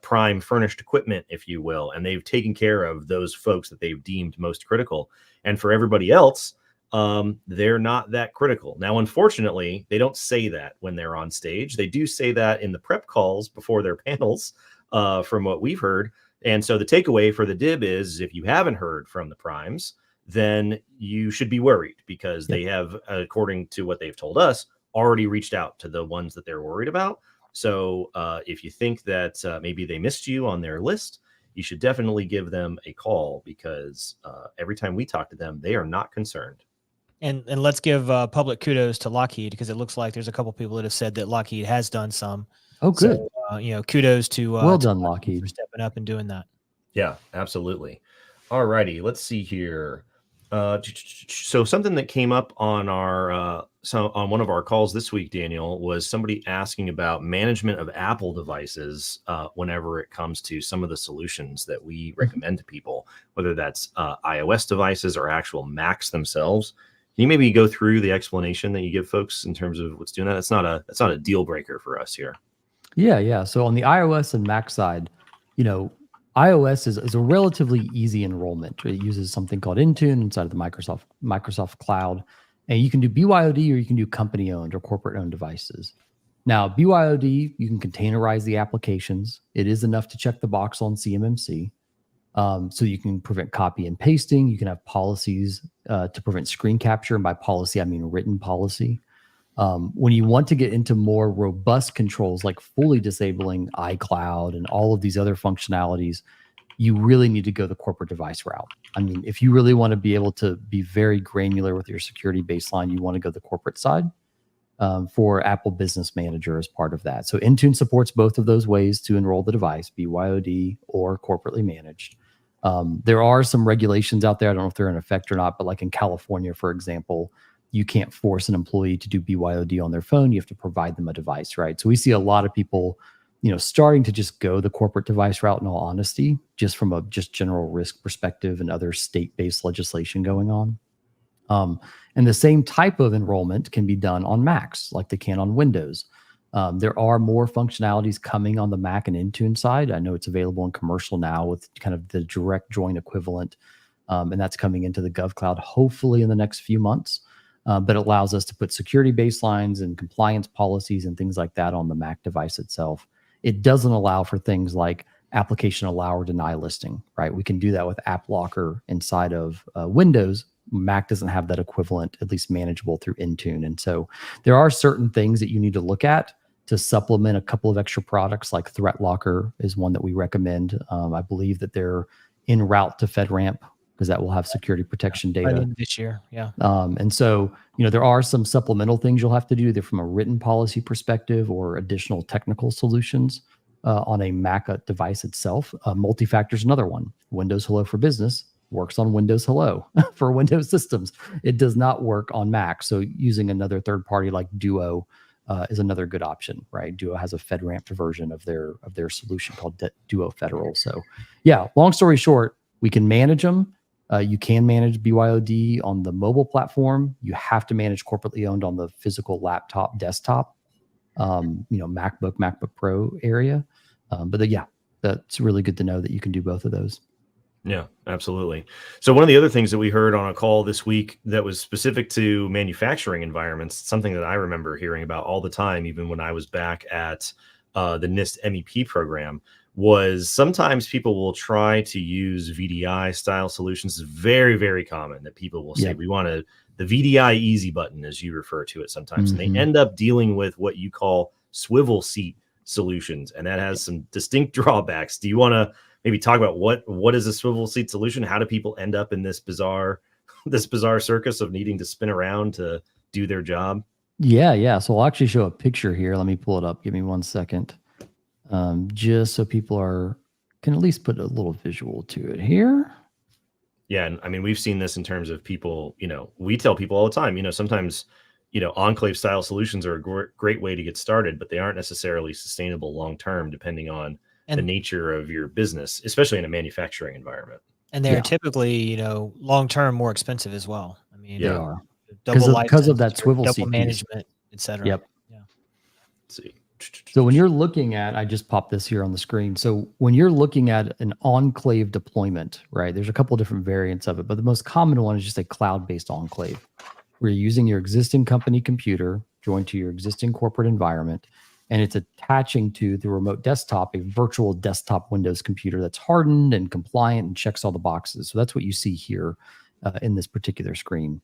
prime furnished equipment, if you will. And they've taken care of those folks that they've deemed most critical. And for everybody else, they're not that critical. Now, unfortunately, they don't say that when they're on stage. They do say that in the prep calls before their panels, from what we've heard. And so the takeaway for the DIB is if you haven't heard from the primes, then you should be worried because they have, according to what they've told us, already reached out to the ones that they're worried about. So if you think that maybe they missed you on their list, you should definitely give them a call because every time we talk to them, they are not concerned. And let's give public kudos to Lockheed because it looks like there's a couple people that have said that Lockheed has done some. Oh, good. So, kudos to well done, Lockheed, for stepping up and doing that. Yeah, absolutely. All righty, let's see here. So something that came up on our on one of our calls this week, Daniel, was somebody asking about management of Apple devices whenever it comes to some of the solutions that we recommend to people, whether that's iOS devices or actual Macs themselves. Can you maybe go through the explanation that you give folks in terms of what's doing that? That's not a deal breaker for us here. Yeah. So on the iOS and Mac side, iOS is a relatively easy enrollment. It uses something called Intune inside of the Microsoft Cloud, and you can do BYOD or you can do company-owned or corporate-owned devices. Now, BYOD, you can containerize the applications. It is enough to check the box on CMMC, so you can prevent copy and pasting. You can have policies to prevent screen capture, and by policy, I mean written policy. When you want to get into more robust controls, like fully disabling iCloud and all of these other functionalities, you really need to go the corporate device route. I mean, if you really want to be able to be very granular with your security baseline, you want to go the corporate side for Apple Business Manager as part of that. So Intune supports both of those ways to enroll the device, BYOD or corporately managed. There are some regulations out there. I don't know if they're in effect or not, but like in California, for example, you can't force an employee to do BYOD on their phone. You have to provide them a device, right? So we see a lot of people, starting to just go the corporate device route in all honesty, just from a general risk perspective and other state-based legislation going on. And the same type of enrollment can be done on Macs like they can on Windows. There are more functionalities coming on the Mac and Intune side. I know it's available in commercial now with kind of the direct join equivalent, and that's coming into the GovCloud hopefully in the next few months. But it allows us to put security baselines and compliance policies and things like that on the Mac device itself. It doesn't allow for things like application allow or deny listing, right? We can do that with App Locker inside of Windows. Mac doesn't have that equivalent, at least manageable through Intune. And so there are certain things that you need to look at to supplement a couple of extra products, like Threat Locker is one that we recommend. I believe that they're en route to FedRAMP, because that will have security protection data this year. Yeah. And so, there are some supplemental things you'll have to do either from a written policy perspective or additional technical solutions on a Mac device itself. Multi-factor is another one. Windows Hello for Business works on Windows Hello for Windows systems. It does not work on Mac. So using another third party like Duo is another good option, right? Duo has a FedRAMP version of their solution called Duo Federal. So yeah, long story short, we can manage them. You can manage BYOD on the mobile platform. You have to manage corporately owned on the physical laptop, desktop, MacBook Pro area. But yeah, that's really good to know that you can do both of those. Yeah, absolutely. So one of the other things that we heard on a call this week that was specific to manufacturing environments, something that I remember hearing about all the time, even when I was back at the NIST MEP program, was sometimes people will try to use VDI style solutions. It's very, very common that people will say, we want the VDI easy button, as you refer to it sometimes. And they end up dealing with what you call swivel seat solutions. And that has some distinct drawbacks. Do you want to maybe talk about what is a swivel seat solution? How do people end up in this bizarre circus of needing to spin around to do their job? Yeah. So I'll actually show a picture here. Let me pull it up. Give me 1 second. Just so people can at least put a little visual to it here. Yeah. And I mean, we've seen this in terms of people, we tell people all the time, sometimes, enclave style solutions are a great way to get started, but they aren't necessarily sustainable long-term, depending on the nature of your business, especially in a manufacturing environment. And they're typically, long-term more expensive as well. I mean, they are because of that swivel seat management, et cetera. Yep. Yeah. Let's see. So when you're looking at, I just popped this here on the screen. So when you're looking at an enclave deployment, right, there's a couple of different variants of it, but the most common one is just a cloud-based enclave, where you're using your existing company computer joined to your existing corporate environment, and it's attaching to the remote desktop a virtual desktop Windows computer that's hardened and compliant and checks all the boxes. So that's what you see here in this particular screen.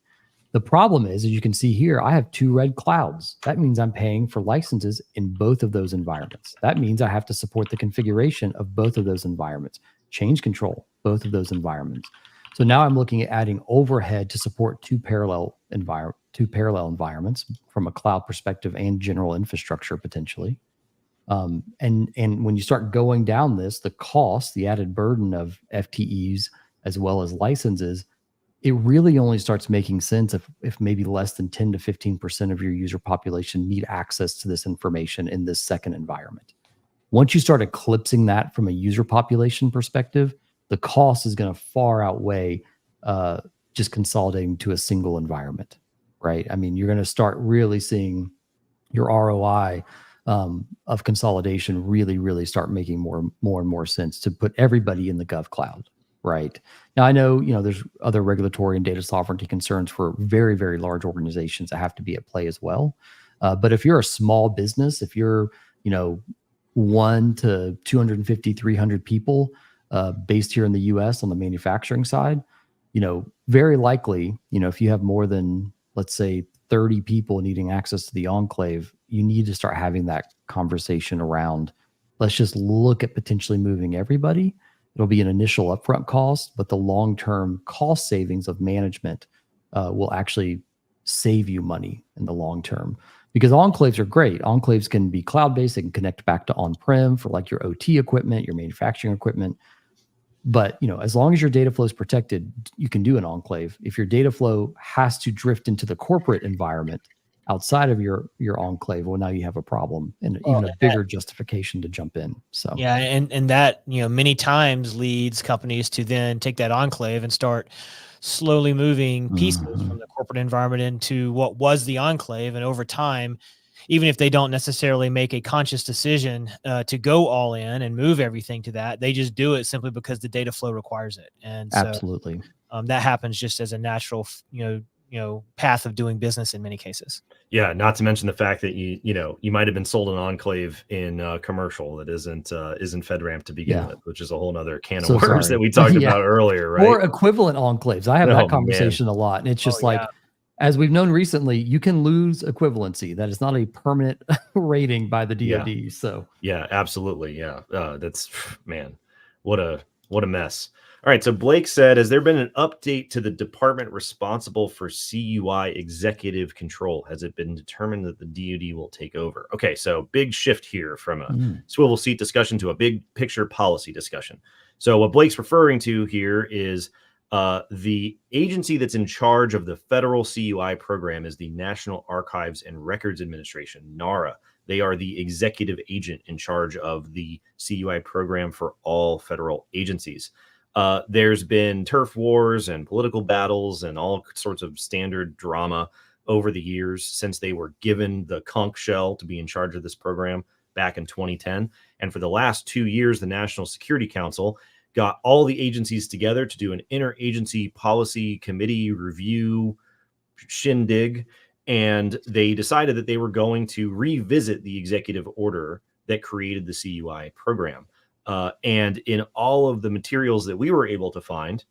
The problem is, as you can see here, I have 2 red clouds. That means I'm paying for licenses in both of those environments. That means I have to support the configuration of both of those environments, change control, both of those environments. So now I'm looking at adding overhead to support 2 parallel environments from a cloud perspective and general infrastructure potentially. And when you start going down this, the cost, the added burden of FTEs as well as licenses, it really only starts making sense if maybe less than 10 to 15% of your user population need access to this information in this second environment. Once you start eclipsing that from a user population perspective, the cost is going to far outweigh just consolidating to a single environment, right? I mean, you're going to start really seeing your ROI of consolidation really start making more and more sense to put everybody in the Gov Cloud. Right. Now, I know, there's other regulatory and data sovereignty concerns for very, very large organizations that have to be at play as well. But if you're a small business, if you're, 1 to 250, 300 people based here in the US on the manufacturing side, very likely, if you have more than, let's say, 30 people needing access to the enclave, you need to start having that conversation around, let's just look at potentially moving everybody. It'll be an initial upfront cost, but the long-term cost savings of management will actually save you money in the long term. Because enclaves are great. Enclaves can be cloud-based. They can connect back to on-prem for like your OT equipment, your manufacturing equipment. But as long as your data flow is protected, you can do an enclave. If your data flow has to drift into the corporate environment outside of your enclave, well, now you have a problem and even a bigger justification to jump in. So yeah, and that many times leads companies to then take that enclave and start slowly moving pieces from the corporate environment into what was the enclave, and over time, even if they don't necessarily make a conscious decision to go all in and move everything to that, they just do it simply because the data flow requires it. And so, absolutely, that happens just as a natural, path of doing business in many cases. Yeah, not to mention the fact that you might have been sold an enclave in commercial that isn't FedRAMP to begin with, which is a whole nother can of worms that we talked about earlier, right? Or equivalent enclaves. I have that conversation a lot, and it's just as we've known recently, you can lose equivalency. That is not a permanent rating by the DoD. Yeah. So yeah, absolutely. Yeah, that's what a mess. All right, so Blake said, has there been an update to the department responsible for CUI executive control? Has it been determined that the DoD will take over? Okay, so big shift here from a swivel seat discussion to a big picture policy discussion. So what Blake's referring to here is the agency that's in charge of the federal CUI program is the National Archives and Records Administration, NARA. They are the executive agent in charge of the CUI program for all federal agencies. There's been turf wars and political battles and all sorts of standard drama over the years since they were given the conch shell to be in charge of this program back in 2010. And for the last 2 years, the National Security Council got all the agencies together to do an interagency policy committee review shindig. And they decided that they were going to revisit the executive order that created the CUI program. And in all of the materials that we were able to find,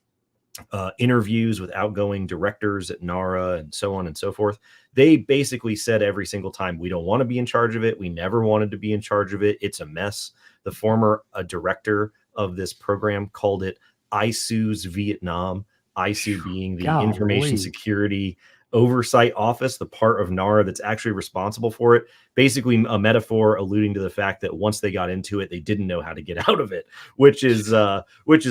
interviews with outgoing directors at NARA and so on and so forth, they basically said every single time, we don't want to be in charge of it. We never wanted to be in charge of it. It's a mess. The former director of this program called it ISOO's Vietnam, ISOO being the Information Security Oversight Office, the part of NARA that's actually responsible for it. Basically a metaphor alluding to the fact that once they got into it, they didn't know how to get out of it, which is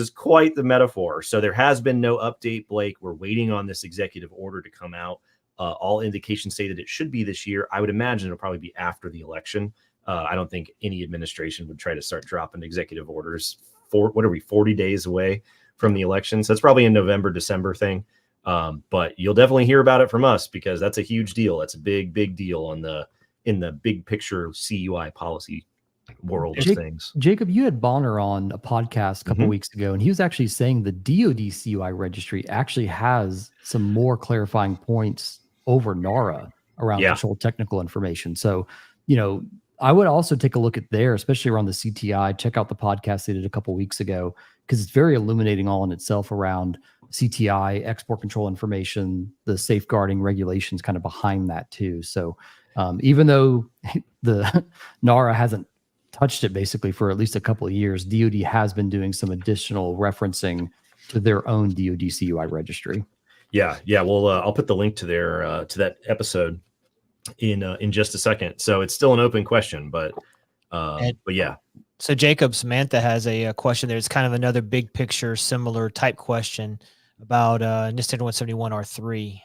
quite the metaphor. So there has been no update, Blake. We're waiting on this executive order to come out. All indications say that it should be this year. I would imagine it'll probably be after the election. I don't think any administration would try to start dropping executive orders for, 40 days away from the election. So it's probably a November, December thing. But you'll definitely hear about it from us because that's a huge deal. That's a big deal in the big picture CUI policy world of things. Jacob, you had Bonner on a podcast a couple weeks ago, and he was actually saying the DoD CUI registry actually has some more clarifying points over NARA around control technical information. So, I would also take a look at there, especially around the CTI. Check out the podcast they did a couple weeks ago, because it's very illuminating all in itself around CTI, export control information, the safeguarding regulations kind of behind that too. So even though the NARA hasn't touched it basically for at least a couple of years, DoD has been doing some additional referencing to their own DoD CUI registry. Yeah. Well, I'll put the link to their to that episode in just a second. So it's still an open question, but yeah. So Jacob Samantha has a question there. It's kind of another big picture, similar type question about NIST 171 R3.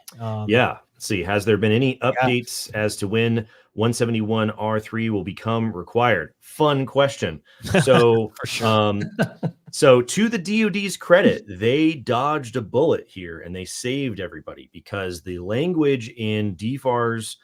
Yeah. Let's see. Has there been any updates as to when 171 R3 will become required? Fun question. So, For sure. So to the DoD's credit, they dodged a bullet here and they saved everybody, because the language in DFARS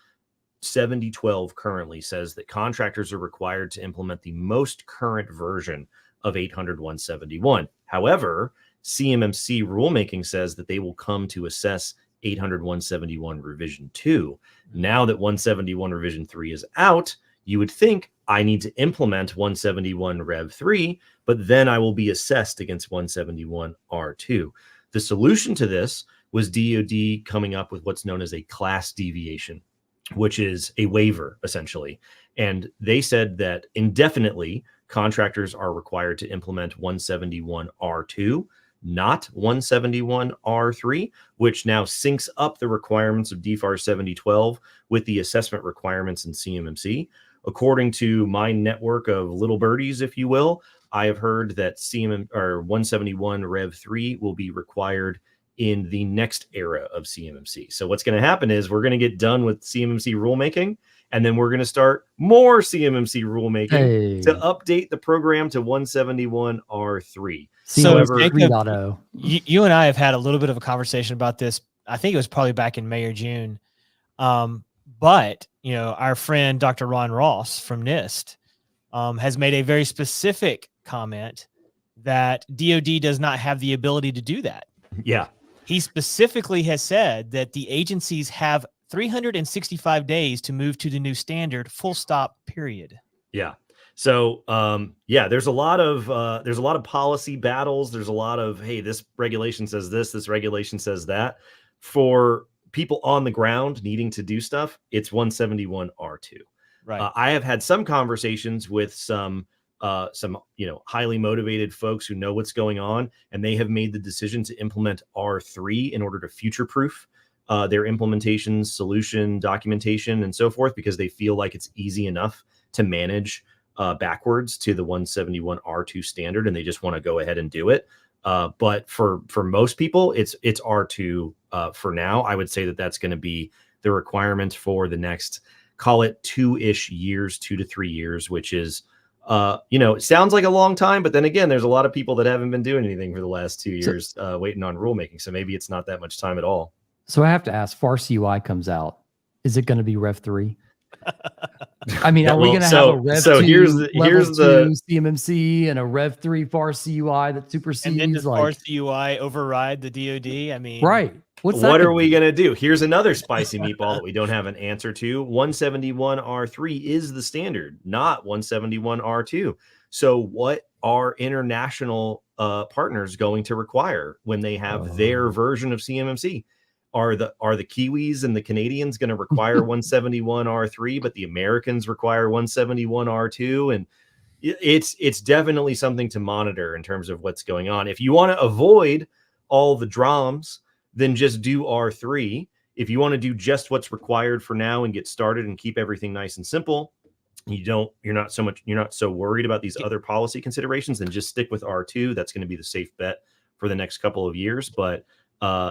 7012 currently says that contractors are required to implement the most current version of 800-171. However, CMMC rulemaking says that they will come to assess 800-171 revision 2. Now that 171 revision 3 is out, you would think I need to implement 171 Rev 3, but then I will be assessed against 171 R2. The solution to this was DoD coming up with what's known as a class deviation, which is a waiver essentially. And they said that indefinitely contractors are required to implement 171 R2, not 171 R3, which now syncs up the requirements of DFARS 7012 with the assessment requirements in CMMC. According to my network of little birdies, if you will, I have heard that 171 Rev 3 will be required in the next era of CMMC. So what's going to happen is we're going to get done with CMMC rulemaking, and then we're going to start more CMMC rulemaking to update the program to 171 R3. So Jacob, you and I have had a little bit of a conversation about this. I think it was probably back in May or June. But, you know, our friend, Dr. Ron Ross from NIST, has made a very specific comment that DoD does not have the ability to do that. Yeah. He specifically has said that the agencies have 365 days to move to the new standard, full stop, period. Yeah. So, there's a lot of policy battles. There's a lot of, hey, this regulation says this regulation says that. For people on the ground needing to do stuff, it's 171 R2. Right. I have had some conversations with some highly motivated folks who know what's going on, and they have made the decision to implement R3 in order to future-proof their implementation, solution, documentation, and so forth, because they feel like it's easy enough to manage backwards to the 171 R2 standard, and they just want to go ahead and do it. But for most people, it's R2 for now. I would say that that's going to be the requirement for the next, call it 2 to 3 years, which is, it sounds like a long time, but then again, there's a lot of people that haven't been doing anything for the last 2 years, waiting on rulemaking. So maybe it's not that much time at all. So I have to ask, FARS UI comes out. Is it going to be Rev 3? I mean, are we going to have a Rev 2, here's the CMMC and a Rev 3 FARS CUI that supersedes? And then does FARS CUI override the DoD? I mean, right. What are we going to do? Here's another spicy meatball that we don't have an answer to. 171 R3 is the standard, not 171 R2. So what are international partners going to require when they have their version of CMMC? Are the Kiwis and the Canadians going to require 171 R3, but the Americans require 171 R2? And it's definitely something to monitor in terms of what's going on. If you want to avoid all the drums, then just do R3. If you want to do just what's required for now and get started and keep everything nice and simple, you're not so worried about these other policy considerations, then just stick with R2. That's going to be the safe bet for the next couple of years. But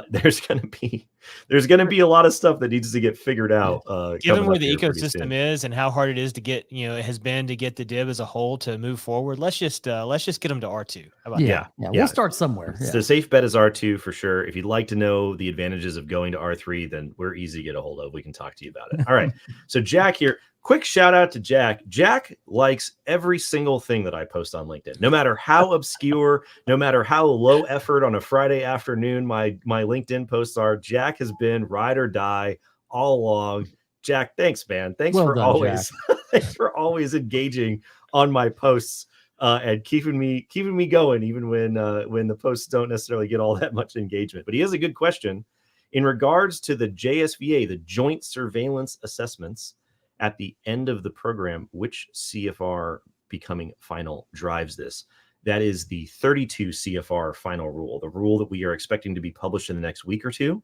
there's going to be a lot of stuff that needs to get figured out. Given where the ecosystem is and how hard it is to get, it has been to get the DIB as a whole to move forward. Let's just get them to R2. How about that? We'll start somewhere. The safe bet is R2 for sure. If you'd like to know the advantages of going to R3, then we're easy to get a hold of. We can talk to you about it. All right. So Jack here. Quick shout out to Jack. Jack likes every single thing that I post on LinkedIn, no matter how obscure, no matter how low effort on a Friday afternoon my LinkedIn posts are. Jack has been ride or die all along. Jack, thanks, man. Thanks for always Thanks for always engaging on my posts and keeping me going, even when the posts don't necessarily get all that much engagement. But he has a good question in regards to the JSVA, the Joint Surveillance Assessments at the end of the program. Which CFR becoming final drives this? That is the 32 CFR final rule, the rule that we are expecting to be published in the next week or two.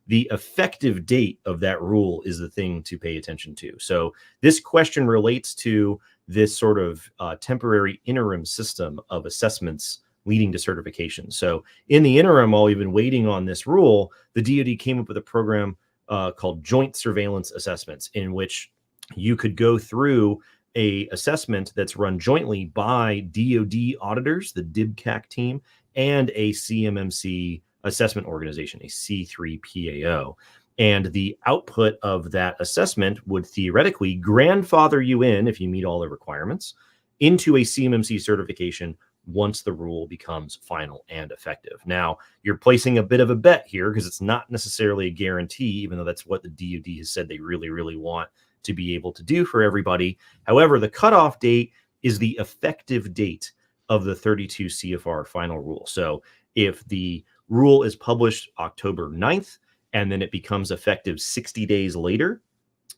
The effective date of that rule is the thing to pay attention to. So this question relates to this sort of temporary interim system of assessments leading to certification. So in the interim, while we've been waiting on this rule, the DoD came up with a program called Joint Surveillance Assessments, in which you could go through a assessment that's run jointly by DoD auditors, the DIBCAC team, and a CMMC assessment organization, a C3PAO. And the output of that assessment would theoretically grandfather you in, if you meet all the requirements, into a CMMC certification once the rule becomes final and effective. Now, you're placing a bit of a bet here because it's not necessarily a guarantee, even though that's what the DoD has said they really, really want to be able to do for everybody. However, the cutoff date is the effective date of the 32 CFR final rule. So if the rule is published October 9th, and then it becomes effective 60 days later,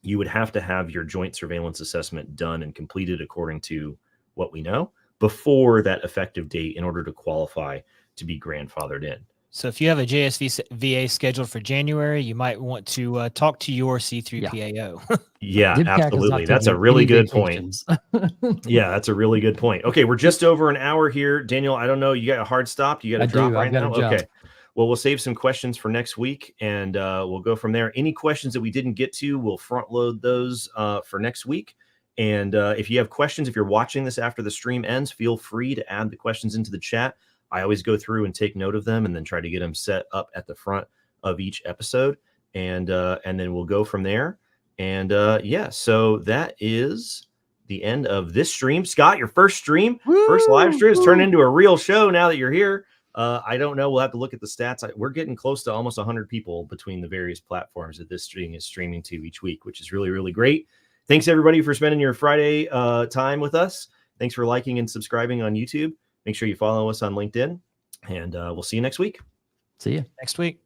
you would have to have your joint surveillance assessment done and completed according to what we know before that effective date in order to qualify to be grandfathered in. So if you have a JSVA scheduled for January, you might want to talk to your C3PAO. Yeah, DIBCAC is not absolutely. That's a taking really any good vacations. point. Yeah, that's a really good point. Okay, we're just over an hour here. Daniel, I don't know. You got a hard stop? You got to drop right now? Okay. Well, we'll save some questions for next week, and we'll go from there. Any questions that we didn't get to, we'll front load those for next week. And if you have questions, if you're watching this after the stream ends, feel free to add the questions into the chat. I always go through and take note of them and then try to get them set up at the front of each episode. And then we'll go from there. And yeah, so that is the end of this stream. Scott, your first stream, first live stream has turned into a real show now that you're here. I don't know. We'll have to look at the stats. We're getting close to almost 100 people between the various platforms that this stream is streaming to each week, which is really, really great. Thanks, everybody, for spending your Friday time with us. Thanks for liking and subscribing on YouTube. Make sure you follow us on LinkedIn, and we'll see you next week. See you next week.